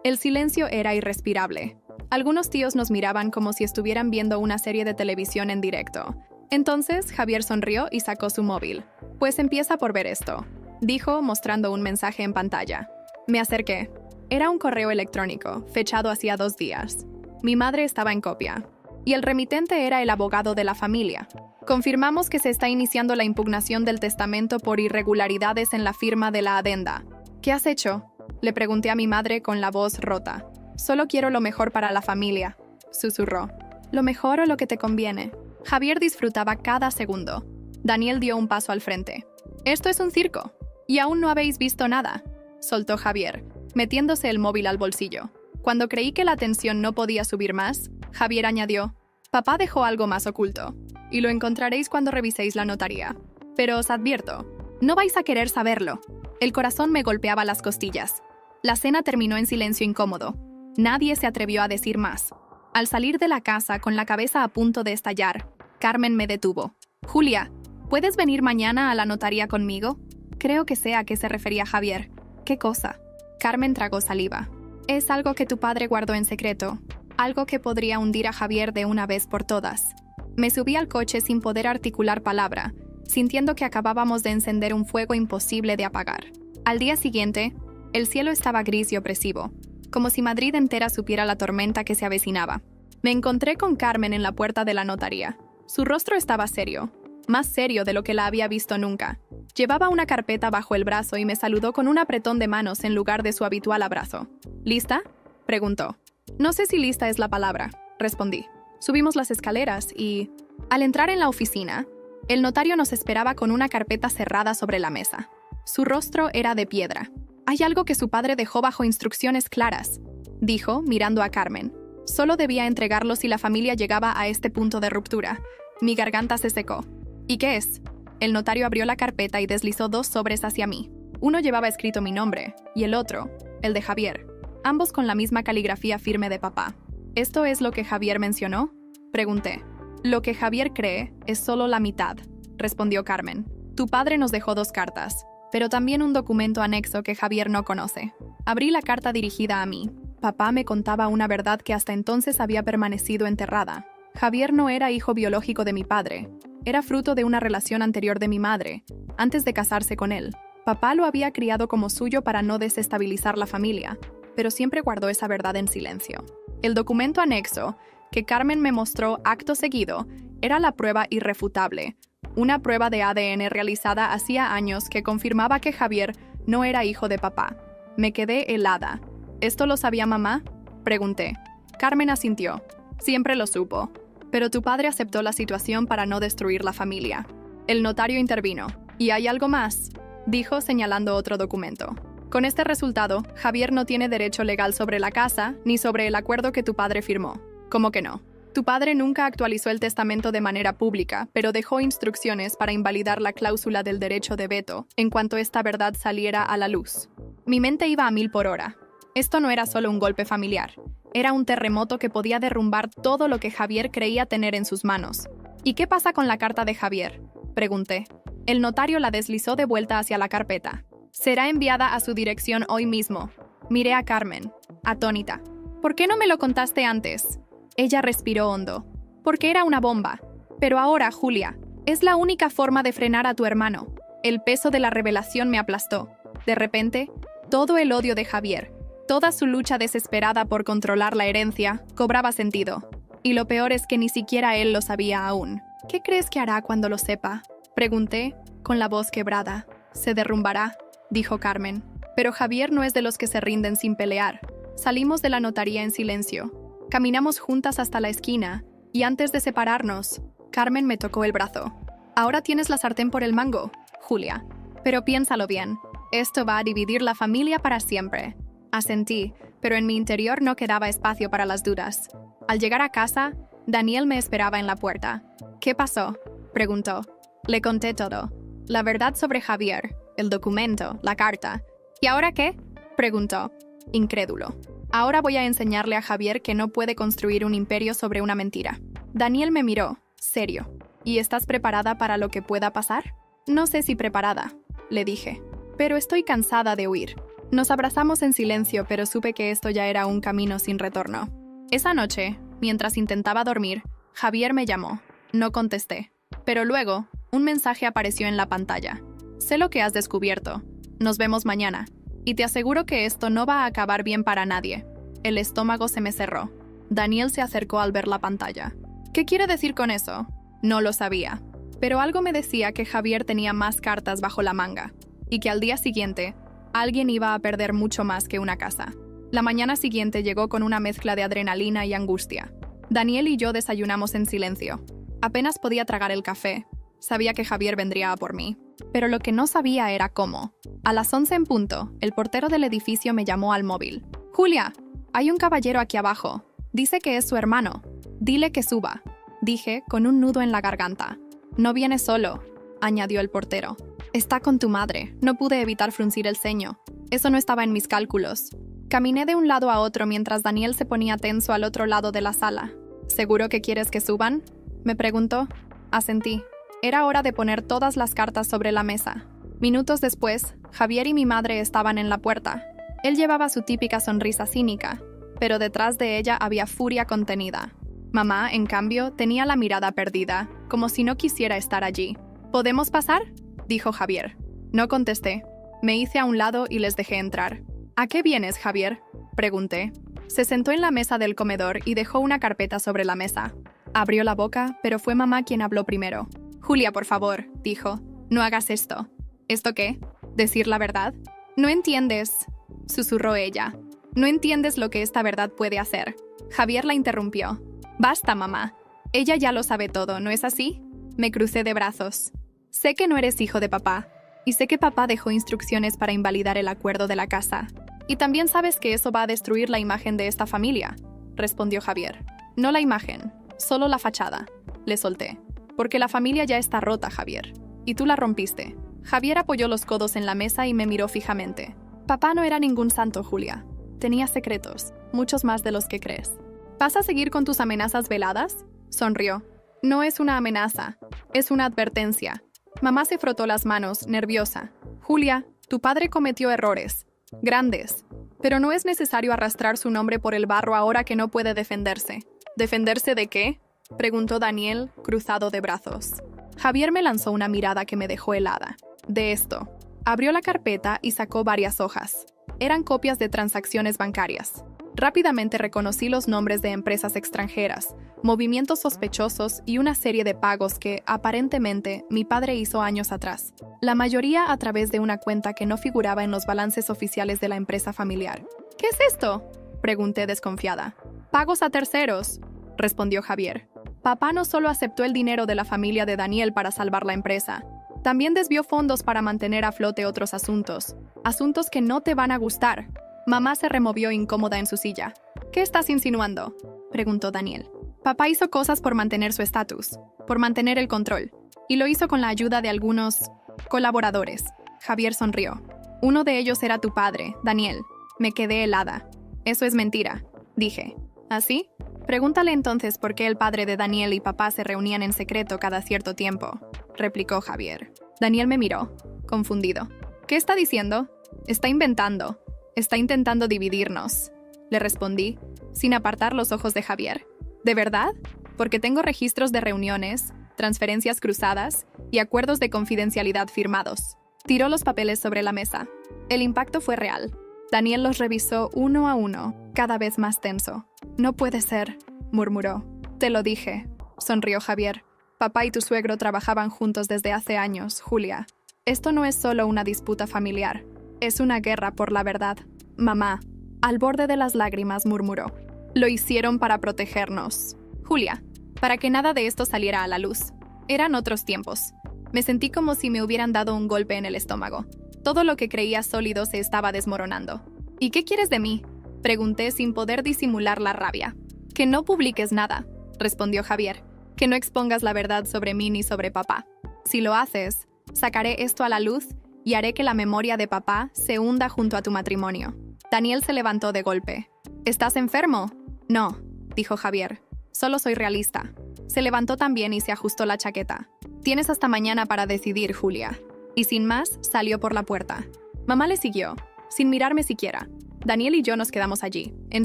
El silencio era irrespirable. Algunos tíos nos miraban como si estuvieran viendo una serie de televisión en directo. Entonces Javier sonrió y sacó su móvil. Pues empieza por ver esto, dijo, mostrando un mensaje en pantalla. Me acerqué. Era un correo electrónico, fechado hacía 2 días. Mi madre estaba en copia. Y el remitente era el abogado de la familia. Confirmamos que se está iniciando la impugnación del testamento por irregularidades en la firma de la adenda. ¿Qué has hecho?, le pregunté a mi madre con la voz rota. Solo quiero lo mejor para la familia, susurró. ¿Lo mejor o lo que te conviene? Javier disfrutaba cada segundo. Daniel dio un paso al frente. Esto es un circo. Y aún no habéis visto nada, soltó Javier, metiéndose el móvil al bolsillo. Cuando creí que la tensión no podía subir más, Javier añadió, papá dejó algo más oculto, y lo encontraréis cuando reviséis la notaría. Pero os advierto, no vais a querer saberlo. El corazón me golpeaba las costillas. La cena terminó en silencio incómodo. Nadie se atrevió a decir más. Al salir de la casa con la cabeza a punto de estallar, Carmen me detuvo. Julia, ¿puedes venir mañana a la notaría conmigo? Creo que sé a qué se refería Javier. ¿Qué cosa? Carmen tragó saliva. Es algo que tu padre guardó en secreto. Algo que podría hundir a Javier de una vez por todas. Me subí al coche sin poder articular palabra, sintiendo que acabábamos de encender un fuego imposible de apagar. Al día siguiente, el cielo estaba gris y opresivo, como si Madrid entera supiera la tormenta que se avecinaba. Me encontré con Carmen en la puerta de la notaría. Su rostro estaba serio, más serio de lo que la había visto nunca. Llevaba una carpeta bajo el brazo y me saludó con un apretón de manos en lugar de su habitual abrazo. ¿Lista?, preguntó. No sé si lista es la palabra, respondí. Subimos las escaleras y, al entrar en la oficina, el notario nos esperaba con una carpeta cerrada sobre la mesa. Su rostro era de piedra. Hay algo que su padre dejó bajo instrucciones claras, dijo, mirando a Carmen. Solo debía entregarlo si la familia llegaba a este punto de ruptura. Mi garganta se secó. ¿Y qué es? El notario abrió la carpeta y deslizó 2 sobres hacia mí. Uno llevaba escrito mi nombre, y el otro, el de Javier. Ambos con la misma caligrafía firme de papá. ¿Esto es lo que Javier mencionó?, pregunté. Lo que Javier cree es solo la mitad, respondió Carmen. Tu padre nos dejó 2 cartas, pero también un documento anexo que Javier no conoce. Abrí la carta dirigida a mí. Papá me contaba una verdad que hasta entonces había permanecido enterrada. Javier no era hijo biológico de mi padre. Era fruto de una relación anterior de mi madre, antes de casarse con él. Papá lo había criado como suyo para no desestabilizar la familia, pero siempre guardó esa verdad en silencio. El documento anexo que Carmen me mostró acto seguido era la prueba irrefutable, una prueba de ADN realizada hacía años que confirmaba que Javier no era hijo de papá. Me quedé helada. ¿Esto lo sabía mamá?, pregunté. Carmen asintió. Siempre lo supo. Pero tu padre aceptó la situación para no destruir la familia. El notario intervino. ¿Y hay algo más?, dijo señalando otro documento. Con este resultado, Javier no tiene derecho legal sobre la casa ni sobre el acuerdo que tu padre firmó. ¿Cómo que no? Tu padre nunca actualizó el testamento de manera pública, pero dejó instrucciones para invalidar la cláusula del derecho de veto en cuanto esta verdad saliera a la luz. Mi mente iba a 1000 por hora. Esto no era solo un golpe familiar. Era un terremoto que podía derrumbar todo lo que Javier creía tener en sus manos. ¿Y qué pasa con la carta de Javier?, pregunté. El notario la deslizó de vuelta hacia la carpeta. Será enviada a su dirección hoy mismo. Miré a Carmen, atónita. ¿Por qué no me lo contaste antes? Ella respiró hondo. Porque era una bomba. Pero ahora, Julia, es la única forma de frenar a tu hermano. El peso de la revelación me aplastó. De repente, todo el odio de Javier, toda su lucha desesperada por controlar la herencia, cobraba sentido. Y lo peor es que ni siquiera él lo sabía aún. ¿Qué crees que hará cuando lo sepa?, pregunté, con la voz quebrada. Se derrumbará, dijo Carmen. Pero Javier no es de los que se rinden sin pelear. Salimos de la notaría en silencio. Caminamos juntas hasta la esquina, y antes de separarnos, Carmen me tocó el brazo. Ahora tienes la sartén por el mango, Julia. Pero piénsalo bien. Esto va a dividir la familia para siempre. Asentí, pero en mi interior no quedaba espacio para las dudas. Al llegar a casa, Daniel me esperaba en la puerta. ¿Qué pasó?, preguntó. Le conté todo. La verdad sobre Javier, el documento, la carta. ¿Y ahora qué?, preguntó, incrédulo. Ahora voy a enseñarle a Javier que no puede construir un imperio sobre una mentira. Daniel me miró, serio. ¿Y estás preparada para lo que pueda pasar? No sé si preparada, le dije. Pero estoy cansada de huir. Nos abrazamos en silencio, pero supe que esto ya era un camino sin retorno. Esa noche, mientras intentaba dormir, Javier me llamó. No contesté. Pero luego, un mensaje apareció en la pantalla. Sé lo que has descubierto. Nos vemos mañana. Y te aseguro que esto no va a acabar bien para nadie. El estómago se me cerró. Daniel se acercó al ver la pantalla. ¿Qué quiere decir con eso? No lo sabía. Pero algo me decía que Javier tenía más cartas bajo la manga. Y que al día siguiente, alguien iba a perder mucho más que una casa. La mañana siguiente llegó con una mezcla de adrenalina y angustia. Daniel y yo desayunamos en silencio. Apenas podía tragar el café. Sabía que Javier vendría a por mí. Pero lo que no sabía era cómo. A las 11 en punto, el portero del edificio me llamó al móvil. «Julia, hay un caballero aquí abajo. Dice que es su hermano. Dile que suba», dije con un nudo en la garganta. «No viene solo», añadió el portero. «Está con tu madre». No pude evitar fruncir el ceño. Eso no estaba en mis cálculos. Caminé de un lado a otro mientras Daniel se ponía tenso al otro lado de la sala. «¿Seguro que quieres que suban?», me preguntó. Asentí. Era hora de poner todas las cartas sobre la mesa. Minutos después, Javier y mi madre estaban en la puerta. Él llevaba su típica sonrisa cínica, pero detrás de ella había furia contenida. Mamá, en cambio, tenía la mirada perdida, como si no quisiera estar allí. «¿Podemos pasar?», dijo Javier. No contesté. Me hice a un lado y les dejé entrar. «¿A qué vienes, Javier?», pregunté. Se sentó en la mesa del comedor y dejó una carpeta sobre la mesa. Abrió la boca, pero fue mamá quien habló primero. «Julia, por favor», dijo. «No hagas esto». «¿Esto qué? ¿Decir la verdad?» «No entiendes», susurró ella. «No entiendes lo que esta verdad puede hacer». Javier la interrumpió. «Basta, mamá. Ella ya lo sabe todo, ¿no es así?» Me crucé de brazos. «Sé que no eres hijo de papá. Y sé que papá dejó instrucciones para invalidar el acuerdo de la casa. Y también sabes que eso va a destruir la imagen de esta familia», respondió Javier. «No la imagen, solo la fachada», le solté. «Porque la familia ya está rota, Javier. Y tú la rompiste». Javier apoyó los codos en la mesa y me miró fijamente. «Papá no era ningún santo, Julia. Tenía secretos, muchos más de los que crees». «¿Vas a seguir con tus amenazas veladas?», sonrió. «No es una amenaza, es una advertencia». Mamá se frotó las manos, nerviosa. «Julia, tu padre cometió errores. Grandes. Pero no es necesario arrastrar su nombre por el barro ahora que no puede defenderse». «¿Defenderse de qué?», preguntó Daniel, cruzado de brazos. Javier me lanzó una mirada que me dejó helada. «De esto». Abrió la carpeta y sacó varias hojas. Eran copias de transacciones bancarias. Rápidamente reconocí los nombres de empresas extranjeras, movimientos sospechosos y una serie de pagos que, aparentemente, mi padre hizo años atrás. La mayoría a través de una cuenta que no figuraba en los balances oficiales de la empresa familiar. ¿Qué es esto?, pregunté desconfiada. Pagos a terceros, respondió Javier. Papá no solo aceptó el dinero de la familia de Daniel para salvar la empresa, también desvió fondos para mantener a flote otros asuntos. Asuntos que no te van a gustar. Mamá se removió incómoda en su silla. ¿Qué estás insinuando?, preguntó Daniel. Papá hizo cosas por mantener su estatus, por mantener el control, y lo hizo con la ayuda de algunos colaboradores. Javier sonrió. Uno de ellos era tu padre, Daniel. Me quedé helada. Eso es mentira, dije. ¿Así? Pregúntale entonces por qué el padre de Daniel y papá se reunían en secreto cada cierto tiempo, replicó Javier. Daniel me miró, confundido. ¿Qué está diciendo? Está inventando. Está intentando dividirnos, le respondí, sin apartar los ojos de Javier. ¿De verdad? Porque tengo registros de reuniones, transferencias cruzadas y acuerdos de confidencialidad firmados. Tiró los papeles sobre la mesa. El impacto fue real. Daniel los revisó uno a uno, cada vez más tenso. No puede ser, murmuró. Te lo dije, sonrió Javier. Papá y tu suegro trabajaban juntos desde hace años, Julia. Esto no es solo una disputa familiar. Es una guerra por la verdad. Mamá, al borde de las lágrimas, murmuró. Lo hicieron para protegernos. Julia, para que nada de esto saliera a la luz. Eran otros tiempos. Me sentí como si me hubieran dado un golpe en el estómago. Todo lo que creía sólido se estaba desmoronando. ¿Y qué quieres de mí?, pregunté sin poder disimular la rabia. Que no publiques nada, respondió Javier. Que no expongas la verdad sobre mí ni sobre papá. Si lo haces, sacaré esto a la luz y haré que la memoria de papá se hunda junto a tu matrimonio. Daniel se levantó de golpe. ¿Estás enfermo? No, dijo Javier. Solo soy realista. Se levantó también y se ajustó la chaqueta. Tienes hasta mañana para decidir, Julia. Y sin más, salió por la puerta. Mamá le siguió, sin mirarme siquiera. Daniel y yo nos quedamos allí, en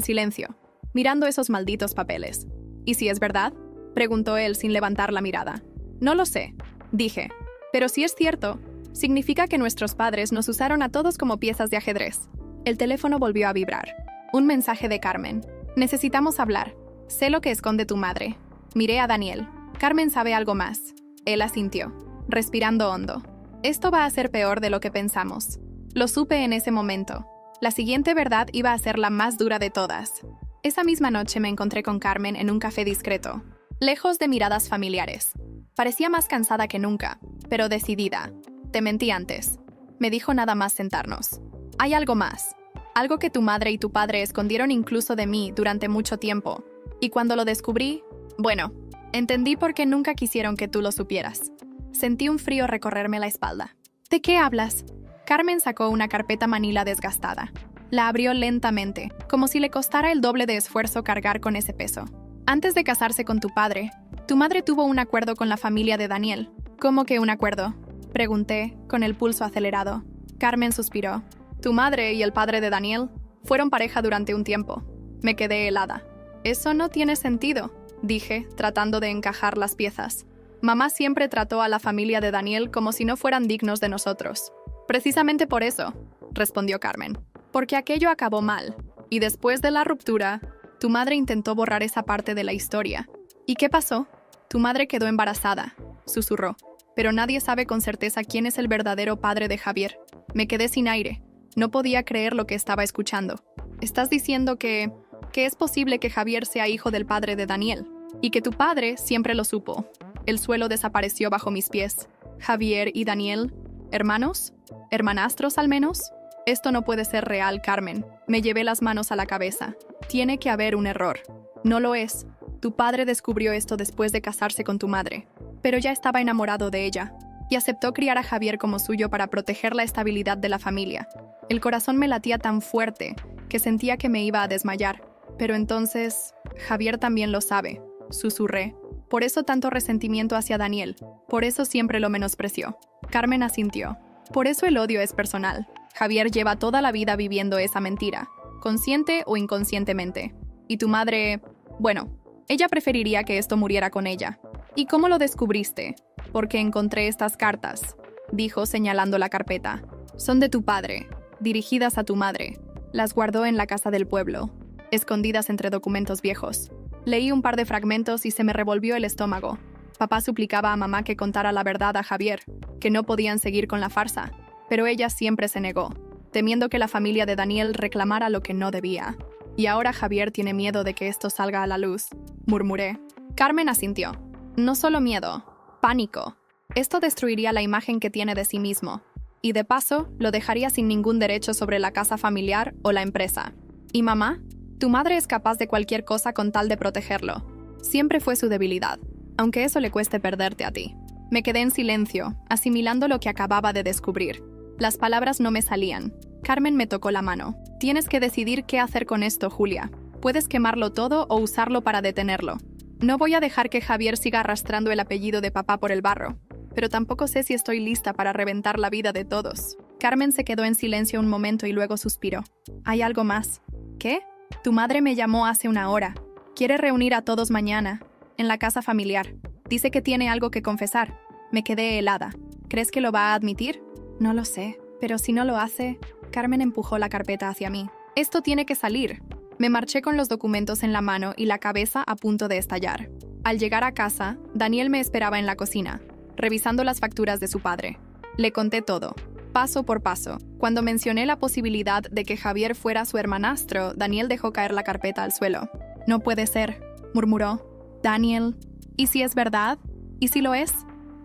silencio, mirando esos malditos papeles. ¿Y si es verdad?, preguntó él sin levantar la mirada. No lo sé, dije. Pero si es cierto, significa que nuestros padres nos usaron a todos como piezas de ajedrez. El teléfono volvió a vibrar. Un mensaje de Carmen. Necesitamos hablar. Sé lo que esconde tu madre. Miré a Daniel. Carmen sabe algo más. Él asintió, respirando hondo. Esto va a ser peor de lo que pensamos. Lo supe en ese momento. La siguiente verdad iba a ser la más dura de todas. Esa misma noche me encontré con Carmen en un café discreto, lejos de miradas familiares. Parecía más cansada que nunca, pero decidida. Te mentí antes. Me dijo nada más sentarnos. Hay algo más. Algo que tu madre y tu padre escondieron incluso de mí durante mucho tiempo. Y cuando lo descubrí, bueno, entendí por qué nunca quisieron que tú lo supieras. Sentí un frío recorrerme la espalda. ¿De qué hablas? Carmen sacó una carpeta manila desgastada. La abrió lentamente, como si le costara el doble de esfuerzo cargar con ese peso. Antes de casarse con tu padre, tu madre tuvo un acuerdo con la familia de Daniel. ¿Cómo que un acuerdo?, pregunté, con el pulso acelerado. Carmen suspiró. Tu madre y el padre de Daniel fueron pareja durante un tiempo. Me quedé helada. Eso no tiene sentido, dije, tratando de encajar las piezas. Mamá siempre trató a la familia de Daniel como si no fueran dignos de nosotros. Precisamente por eso, respondió Carmen. Porque aquello acabó mal. Y después de la ruptura, tu madre intentó borrar esa parte de la historia. ¿Y qué pasó? Tu madre quedó embarazada, susurró. Pero nadie sabe con certeza quién es el verdadero padre de Javier. Me quedé sin aire. No podía creer lo que estaba escuchando. ¿Estás diciendo que es posible que Javier sea hijo del padre de Daniel? Y que tu padre siempre lo supo. El suelo desapareció bajo mis pies. Javier y Daniel, ¿hermanos? ¿Hermanastros al menos? Esto no puede ser real, Carmen. Me llevé las manos a la cabeza. Tiene que haber un error. No lo es. Tu padre descubrió esto después de casarse con tu madre. Pero ya estaba enamorado de ella. Y aceptó criar a Javier como suyo para proteger la estabilidad de la familia. El corazón me latía tan fuerte que sentía que me iba a desmayar. Pero entonces, Javier también lo sabe, susurré. Por eso tanto resentimiento hacia Daniel. Por eso siempre lo menospreció. Carmen asintió. Por eso el odio es personal. Javier lleva toda la vida viviendo esa mentira, consciente o inconscientemente. Y tu madre, bueno, ella preferiría que esto muriera con ella. ¿Y cómo lo descubriste? Porque encontré estas cartas, dijo señalando la carpeta. Son de tu padre, dirigidas a tu madre. Las guardó en la casa del pueblo. escondidas entre documentos viejos. Leí un par de fragmentos y se me revolvió el estómago. Papá suplicaba a mamá que contara la verdad a Javier, que no podían seguir con la farsa, pero ella siempre se negó, temiendo que la familia de Daniel reclamara lo que no debía. Y ahora Javier tiene miedo de que esto salga a la luz, murmuré. Carmen asintió. No solo miedo, pánico. Esto destruiría la imagen que tiene de sí mismo. Y de paso, lo dejaría sin ningún derecho sobre la casa familiar o la empresa. ¿Y mamá? Tu madre es capaz de cualquier cosa con tal de protegerlo. Siempre fue su debilidad, aunque eso le cueste perderte a ti. Me quedé en silencio, asimilando lo que acababa de descubrir. Las palabras no me salían. Carmen me tocó la mano. Tienes que decidir qué hacer con esto, Julia. Puedes quemarlo todo o usarlo para detenerlo. No voy a dejar que Javier siga arrastrando el apellido de papá por el barro, pero tampoco sé si estoy lista para reventar la vida de todos. Carmen se quedó en silencio un momento y luego suspiró. ¿Hay algo más? ¿Qué? Tu madre me llamó hace una hora. Quiere reunir a todos mañana, en la casa familiar. Dice que tiene algo que confesar. Me quedé helada. ¿Crees que lo va a admitir? No lo sé, pero si no lo hace... Carmen empujó la carpeta hacia mí. Esto tiene que salir. Me marché con los documentos en la mano y la cabeza a punto de estallar. Al llegar a casa, Daniel me esperaba en la cocina, revisando las facturas de su padre. Le conté todo, paso por paso. Cuando mencioné la posibilidad de que Javier fuera su hermanastro, Daniel dejó caer la carpeta al suelo. No puede ser, murmuró. Daniel, ¿y si es verdad? ¿Y si lo es?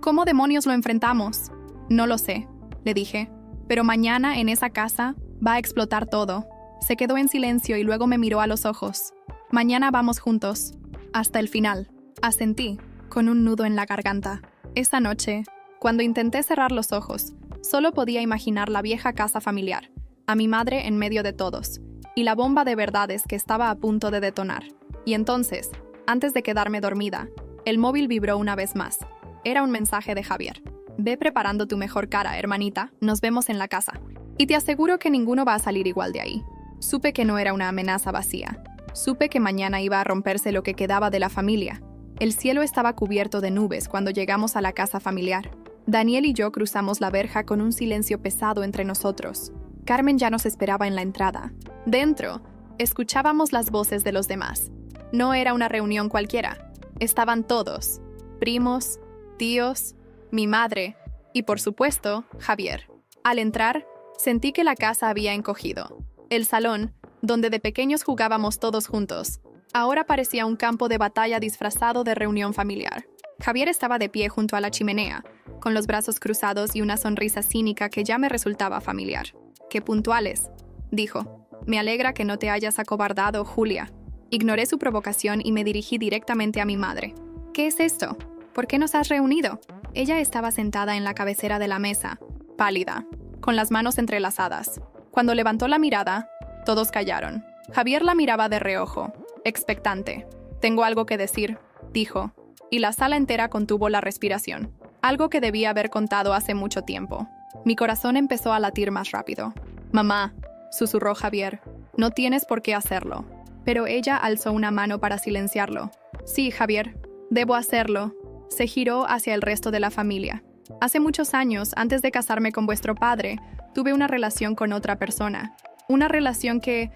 ¿Cómo demonios lo enfrentamos? No lo sé, le dije. Pero mañana en esa casa va a explotar todo. Se quedó en silencio y luego me miró a los ojos. Mañana vamos juntos. Hasta el final. Asentí, con un nudo en la garganta. Esa noche, cuando intenté cerrar los ojos, solo podía imaginar la vieja casa familiar, a mi madre en medio de todos, y la bomba de verdades que estaba a punto de detonar. Y entonces, antes de quedarme dormida, el móvil vibró una vez más. Era un mensaje de Javier. Ve preparando tu mejor cara, hermanita. Nos vemos en la casa. Y te aseguro que ninguno va a salir igual de ahí. Supe que no era una amenaza vacía. Supe que mañana iba a romperse lo que quedaba de la familia. El cielo estaba cubierto de nubes cuando llegamos a la casa familiar. Daniel y yo cruzamos la verja con un silencio pesado entre nosotros. Carmen ya nos esperaba en la entrada. Dentro, escuchábamos las voces de los demás. No era una reunión cualquiera. Estaban todos. Primos, tíos, mi madre y, por supuesto, Javier. Al entrar, sentí que la casa había encogido. El salón, donde de pequeños jugábamos todos juntos, ahora parecía un campo de batalla disfrazado de reunión familiar. Javier estaba de pie junto a la chimenea, con los brazos cruzados y una sonrisa cínica que ya me resultaba familiar. «Qué puntuales», dijo. «Me alegra que no te hayas acobardado, Julia». Ignoré su provocación y me dirigí directamente a mi madre. «¿Qué es esto? ¿Por qué nos has reunido?» Ella estaba sentada en la cabecera de la mesa, pálida, con las manos entrelazadas. Cuando levantó la mirada, todos callaron. Javier la miraba de reojo, expectante. «Tengo algo que decir», dijo, y la sala entera contuvo la respiración. Algo que debía haber contado hace mucho tiempo. Mi corazón empezó a latir más rápido. «Mamá», susurró Javier, «no tienes por qué hacerlo». Pero ella alzó una mano para silenciarlo. «Sí, Javier, debo hacerlo». Se giró hacia el resto de la familia. «Hace muchos años, antes de casarme con vuestro padre, tuve una relación con otra persona. Una relación que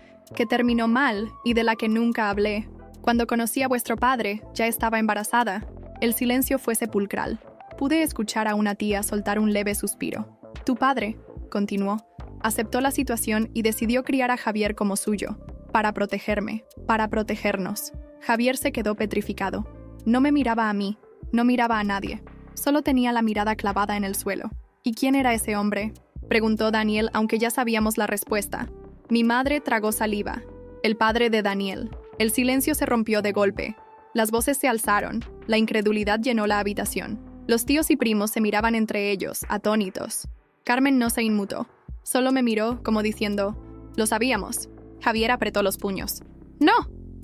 terminó mal y de la que nunca hablé. Cuando conocí a vuestro padre, ya estaba embarazada». El silencio fue sepulcral. Pude escuchar a una tía soltar un leve suspiro. «Tu padre», continuó, «aceptó la situación y decidió criar a Javier como suyo, para protegerme, para protegernos». Javier se quedó petrificado. No me miraba a mí. No miraba a nadie. Solo tenía la mirada clavada en el suelo. «¿Y quién era ese hombre?», preguntó Daniel, aunque ya sabíamos la respuesta. Mi madre tragó saliva. «El padre de Daniel». El silencio se rompió de golpe. Las voces se alzaron. La incredulidad llenó la habitación. Los tíos y primos se miraban entre ellos, atónitos. Carmen no se inmutó. Solo me miró, como diciendo, «Lo sabíamos». Javier apretó los puños. «¡No!»,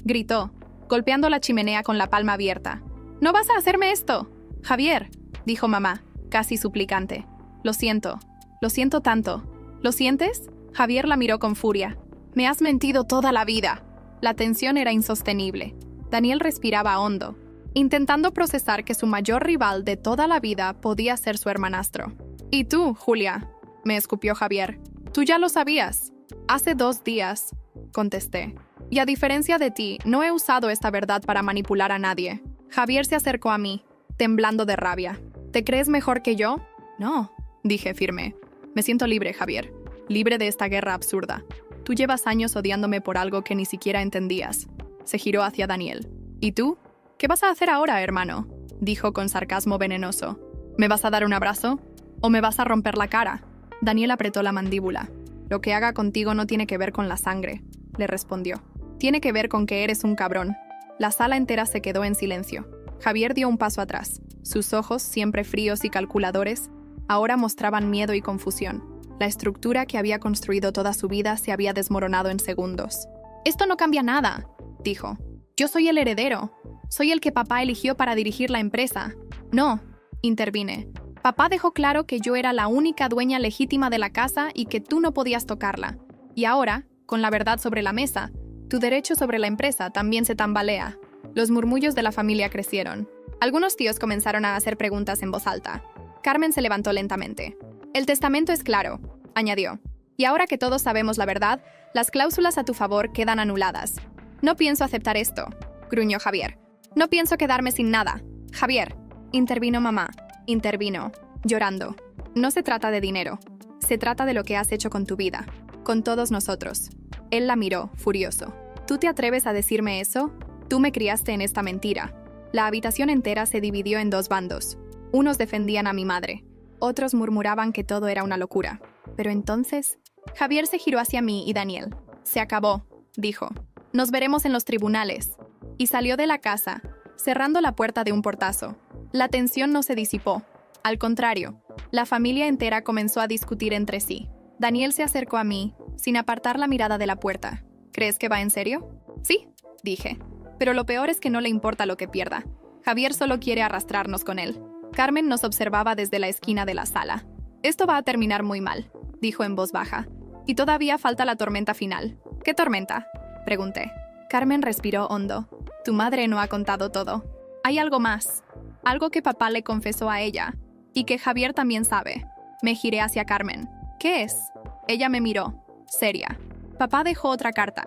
gritó, golpeando la chimenea con la palma abierta. «¡No vas a hacerme esto!» «Javier», dijo mamá, casi suplicante. Lo siento tanto». «¿Lo sientes?». Javier la miró con furia. «Me has mentido toda la vida». La tensión era insostenible. Daniel respiraba hondo, intentando procesar que su mayor rival de toda la vida podía ser su hermanastro. «¿Y tú, Julia?», me escupió Javier. «Tú ya lo sabías». «Hace 2 días», contesté. Y a diferencia de ti, no he usado esta verdad para manipular a nadie. Javier se acercó a mí, temblando de rabia. ¿Te crees mejor que yo? No, dije firme. Me siento libre, Javier. Libre de esta guerra absurda. Tú llevas años odiándome por algo que ni siquiera entendías. Se giró hacia Daniel. ¿Y tú? ¿Qué vas a hacer ahora, hermano? Dijo con sarcasmo venenoso. ¿Me vas a dar un abrazo? ¿O me vas a romper la cara? Daniel apretó la mandíbula. Lo que haga contigo no tiene que ver con la sangre, le respondió. Tiene que ver con que eres un cabrón. La sala entera se quedó en silencio. Javier dio un paso atrás. Sus ojos, siempre fríos y calculadores, ahora mostraban miedo y confusión. La estructura que había construido toda su vida se había desmoronado en segundos. «Esto no cambia nada», dijo. «Yo soy el heredero. Soy el que papá eligió para dirigir la empresa». «No», intervine. «Papá dejó claro que yo era la única dueña legítima de la casa y que tú no podías tocarla. Y ahora, con la verdad sobre la mesa, tu derecho sobre la empresa también se tambalea». Los murmullos de la familia crecieron. Algunos tíos comenzaron a hacer preguntas en voz alta. Carmen se levantó lentamente. «El testamento es claro», añadió. «Y ahora que todos sabemos la verdad, las cláusulas a tu favor quedan anuladas». «No pienso aceptar esto», gruñó Javier. «No pienso quedarme sin nada». «Javier», intervino mamá. Intervino, llorando. «No se trata de dinero. Se trata de lo que has hecho con tu vida. Con todos nosotros». Él la miró, furioso. «¿Tú te atreves a decirme eso? Tú me criaste en esta mentira». La habitación entera se dividió en dos bandos. Unos defendían a mi madre. Otros murmuraban que todo era una locura. Pero entonces, Javier se giró hacia mí y Daniel. «Se acabó», dijo. «Nos veremos en los tribunales». Y salió de la casa, cerrando la puerta de un portazo. La tensión no se disipó. Al contrario, la familia entera comenzó a discutir entre sí. Daniel se acercó a mí, sin apartar la mirada de la puerta. «¿Crees que va en serio?» «Sí», dije. «Pero lo peor es que no le importa lo que pierda. Javier solo quiere arrastrarnos con él». Carmen nos observaba desde la esquina de la sala. «Esto va a terminar muy mal», dijo en voz baja. «Y todavía falta la tormenta final». «¿Qué tormenta?», pregunté. Carmen respiró hondo. «Tu madre no ha contado todo. Hay algo más. Algo que papá le confesó a ella. Y que Javier también sabe». Me giré hacia Carmen. «¿Qué es?». Ella me miró, seria. «Papá dejó otra carta.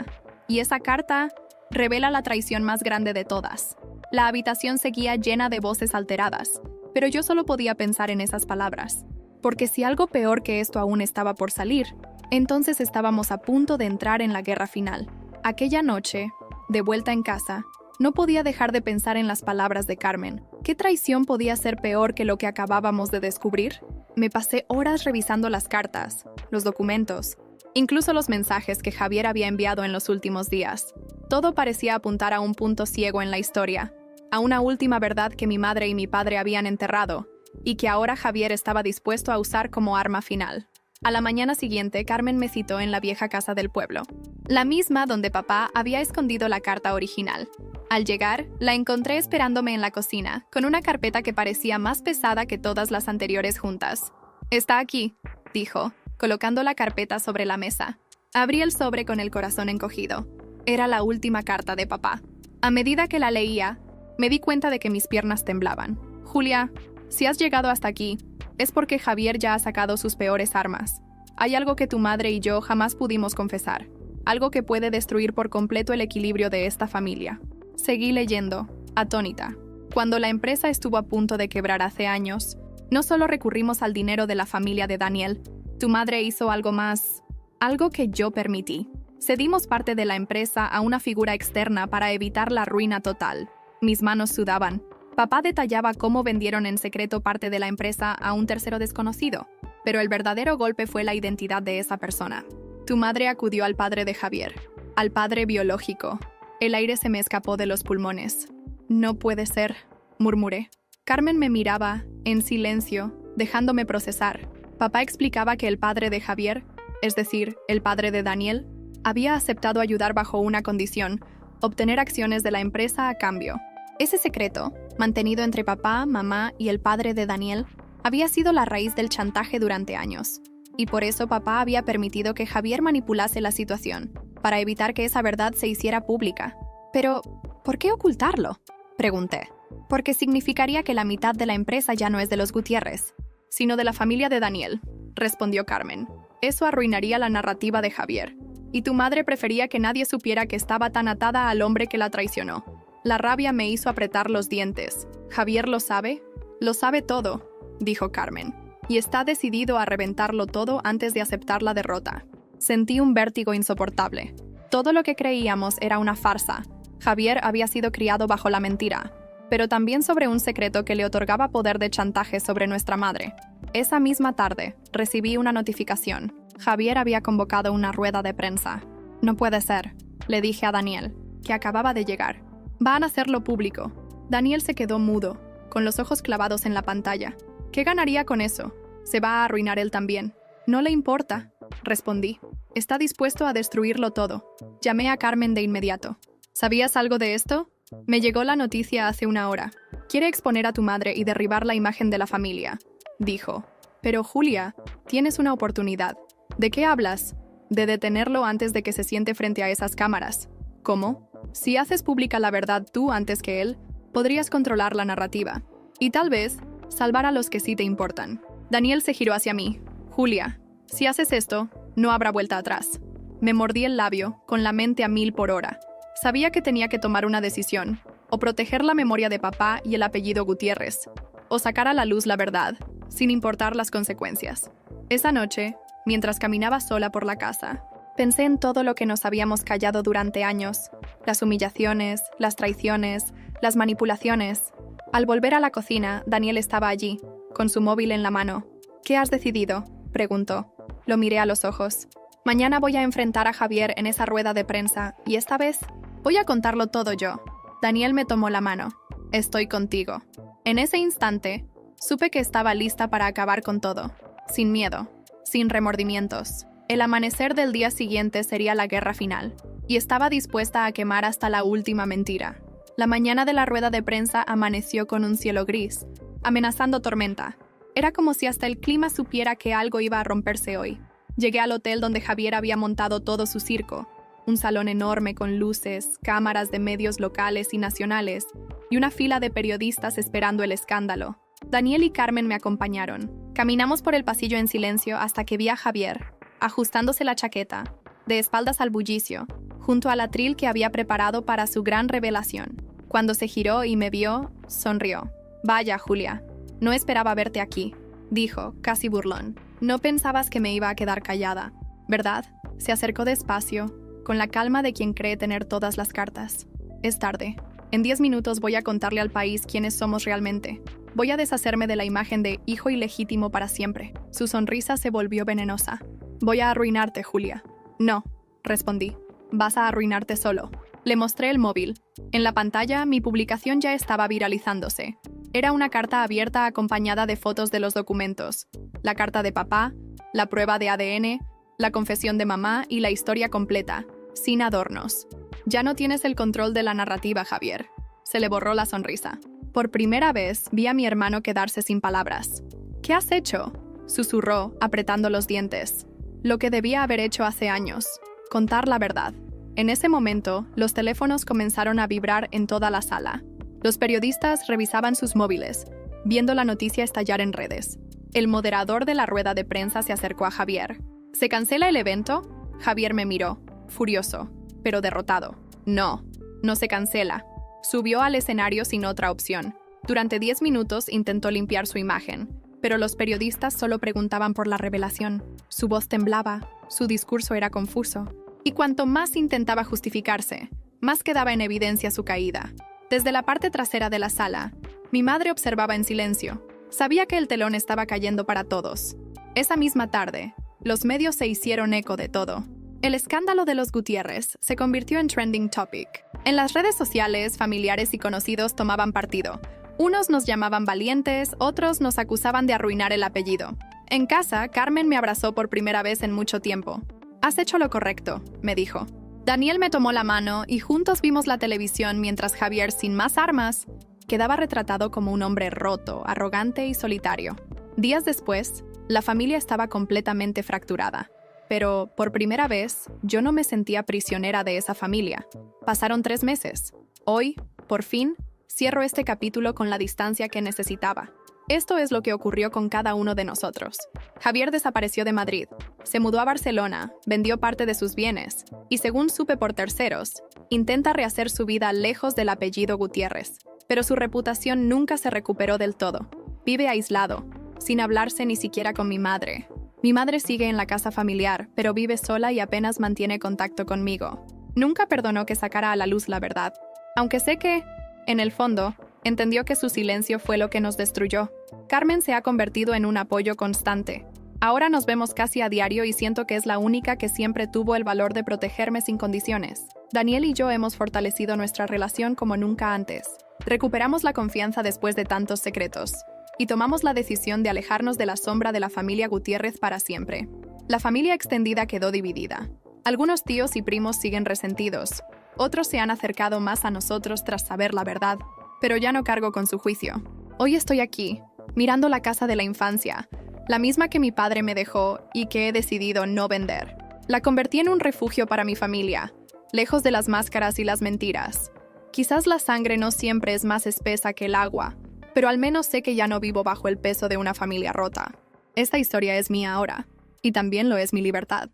Y esa carta revela la traición más grande de todas». La habitación seguía llena de voces alteradas, pero yo solo podía pensar en esas palabras. Porque si algo peor que esto aún estaba por salir, entonces estábamos a punto de entrar en la guerra final. Aquella noche, de vuelta en casa, no podía dejar de pensar en las palabras de Carmen. ¿Qué traición podía ser peor que lo que acabábamos de descubrir? Me pasé horas revisando las cartas, los documentos, incluso los mensajes que Javier había enviado en los últimos días. Todo parecía apuntar a un punto ciego en la historia, a una última verdad que mi madre y mi padre habían enterrado, y que ahora Javier estaba dispuesto a usar como arma final. A la mañana siguiente, Carmen me citó en la vieja casa del pueblo, la misma donde papá había escondido la carta original. Al llegar, la encontré esperándome en la cocina, con una carpeta que parecía más pesada que todas las anteriores juntas. «Está aquí», dijo, colocando la carpeta sobre la mesa. Abrí el sobre con el corazón encogido. Era la última carta de papá. A medida que la leía, me di cuenta de que mis piernas temblaban. «Julia, si has llegado hasta aquí, es porque Javier ya ha sacado sus peores armas. Hay algo que tu madre y yo jamás pudimos confesar. Algo que puede destruir por completo el equilibrio de esta familia». Seguí leyendo, atónita. Cuando la empresa estuvo a punto de quebrar hace años, no solo recurrimos al dinero de la familia de Daniel, tu madre hizo algo más, algo que yo permití. Cedimos parte de la empresa a una figura externa para evitar la ruina total. Mis manos sudaban. Papá detallaba cómo vendieron en secreto parte de la empresa a un tercero desconocido, pero el verdadero golpe fue la identidad de esa persona. Tu madre acudió al padre de Javier, al padre biológico. El aire se me escapó de los pulmones. «No puede ser», murmuré. Carmen me miraba, en silencio, dejándome procesar. Papá explicaba que el padre de Javier, es decir, el padre de Daniel, había aceptado ayudar bajo una condición, obtener acciones de la empresa a cambio. Ese secreto, mantenido entre papá, mamá y el padre de Daniel, había sido la raíz del chantaje durante años. Y por eso papá había permitido que Javier manipulase la situación, para evitar que esa verdad se hiciera pública. «Pero, ¿por qué ocultarlo?», pregunté. «Porque significaría que la mitad de la empresa ya no es de los Gutiérrez, sino de la familia de Daniel», respondió Carmen. «Eso arruinaría la narrativa de Javier. Y tu madre prefería que nadie supiera que estaba tan atada al hombre que la traicionó. La rabia me hizo apretar los dientes. ¿Javier lo sabe? Lo sabe todo, dijo Carmen. Y está decidido a reventarlo todo antes de aceptar la derrota. Sentí un vértigo insoportable. Todo lo que creíamos era una farsa. Javier había sido criado bajo la mentira, pero también sobre un secreto que le otorgaba poder de chantaje sobre nuestra madre. Esa misma tarde, recibí una notificación. Javier había convocado una rueda de prensa. No puede ser, le dije a Daniel, que acababa de llegar. Van a hacerlo público. Daniel se quedó mudo, con los ojos clavados en la pantalla. ¿Qué ganaría con eso? Se va a arruinar él también. No le importa, respondí. Está dispuesto a destruirlo todo. Llamé a Carmen de inmediato. ¿Sabías algo de esto? Me llegó la noticia hace una hora. Quiere exponer a tu madre y derribar la imagen de la familia, dijo. Pero Julia, tienes una oportunidad. ¿De qué hablas? De detenerlo antes de que se siente frente a esas cámaras. ¿Cómo? Si haces pública la verdad tú antes que él, podrías controlar la narrativa. Y tal vez, salvar a los que sí te importan. Daniel se giró hacia mí. Julia, si haces esto, no habrá vuelta atrás. Me mordí el labio, con la mente a 1000 por hora. Sabía que tenía que tomar una decisión, o proteger la memoria de papá y el apellido Gutiérrez, o sacar a la luz la verdad, sin importar las consecuencias. Esa noche, mientras caminaba sola por la casa, pensé en todo lo que nos habíamos callado durante años, las humillaciones, las traiciones, las manipulaciones. Al volver a la cocina, Daniel estaba allí, con su móvil en la mano. ¿Qué has decidido?, preguntó. Lo miré a los ojos. Mañana voy a enfrentar a Javier en esa rueda de prensa, y esta vez voy a contarlo todo yo. Daniel me tomó la mano. Estoy contigo. En ese instante, supe que estaba lista para acabar con todo, sin miedo, sin remordimientos. El amanecer del día siguiente sería la guerra final, y estaba dispuesta a quemar hasta la última mentira. La mañana de la rueda de prensa amaneció con un cielo gris, amenazando tormenta. Era como si hasta el clima supiera que algo iba a romperse hoy. Llegué al hotel donde Javier había montado todo su circo, un salón enorme con luces, cámaras de medios locales y nacionales, y una fila de periodistas esperando el escándalo. Daniel y Carmen me acompañaron. Caminamos por el pasillo en silencio hasta que vi a Javier, ajustándose la chaqueta, de espaldas al bullicio, junto al atril que había preparado para su gran revelación. Cuando se giró y me vio, sonrió. «Vaya, Julia, no esperaba verte aquí», dijo, casi burlón. «No pensabas que me iba a quedar callada, ¿verdad?». Se acercó despacio, con la calma de quien cree tener todas las cartas. «Es tarde. En 10 minutos voy a contarle al país quiénes somos realmente. Voy a deshacerme de la imagen de hijo ilegítimo para siempre». Su sonrisa se volvió venenosa. «Voy a arruinarte, Julia». «No», respondí. «Vas a arruinarte solo». Le mostré el móvil. En la pantalla, mi publicación ya estaba viralizándose. Era una carta abierta acompañada de fotos de los documentos. La carta de papá, la prueba de ADN, la confesión de mamá y la historia completa, sin adornos. «Ya no tienes el control de la narrativa, Javier». Se le borró la sonrisa. Por primera vez vi a mi hermano quedarse sin palabras. «¿Qué has hecho?», susurró, apretando los dientes. Lo que debía haber hecho hace años, contar la verdad. En ese momento, los teléfonos comenzaron a vibrar en toda la sala. Los periodistas revisaban sus móviles, viendo la noticia estallar en redes. El moderador de la rueda de prensa se acercó a Javier. «¿Se cancela el evento?». Javier me miró, furioso, pero derrotado. «No, no se cancela». Subió al escenario sin otra opción. Durante 10 minutos intentó limpiar su imagen, pero los periodistas solo preguntaban por la revelación. Su voz temblaba, su discurso era confuso. Y cuanto más intentaba justificarse, más quedaba en evidencia su caída. Desde la parte trasera de la sala, mi madre observaba en silencio. Sabía que el telón estaba cayendo para todos. Esa misma tarde, los medios se hicieron eco de todo. El escándalo de los Gutiérrez se convirtió en trending topic. En las redes sociales, familiares y conocidos tomaban partido. Unos nos llamaban valientes, otros nos acusaban de arruinar el apellido. En casa, Carmen me abrazó por primera vez en mucho tiempo. «Has hecho lo correcto», me dijo. Daniel me tomó la mano y juntos vimos la televisión mientras Javier, sin más armas, quedaba retratado como un hombre roto, arrogante y solitario. Días después, la familia estaba completamente fracturada. Pero, por primera vez, yo no me sentía prisionera de esa familia. Pasaron 3 meses. Hoy, por fin, cierro este capítulo con la distancia que necesitaba. Esto es lo que ocurrió con cada uno de nosotros. Javier desapareció de Madrid, se mudó a Barcelona, vendió parte de sus bienes y, según supe por terceros, intenta rehacer su vida lejos del apellido Gutiérrez. Pero su reputación nunca se recuperó del todo. Vive aislado, sin hablarse ni siquiera con mi madre. Mi madre sigue en la casa familiar, pero vive sola y apenas mantiene contacto conmigo. Nunca perdonó que sacara a la luz la verdad, aunque sé que, en el fondo, entendió que su silencio fue lo que nos destruyó. Carmen se ha convertido en un apoyo constante. Ahora nos vemos casi a diario y siento que es la única que siempre tuvo el valor de protegerme sin condiciones. Daniel y yo hemos fortalecido nuestra relación como nunca antes. Recuperamos la confianza después de tantos secretos. Y tomamos la decisión de alejarnos de la sombra de la familia Gutiérrez para siempre. La familia extendida quedó dividida. Algunos tíos y primos siguen resentidos. Otros se han acercado más a nosotros tras saber la verdad. Pero ya no cargo con su juicio. Hoy estoy aquí, mirando la casa de la infancia, la misma que mi padre me dejó y que he decidido no vender. La convertí en un refugio para mi familia, lejos de las máscaras y las mentiras. Quizás la sangre no siempre es más espesa que el agua, pero al menos sé que ya no vivo bajo el peso de una familia rota. Esta historia es mía ahora, y también lo es mi libertad.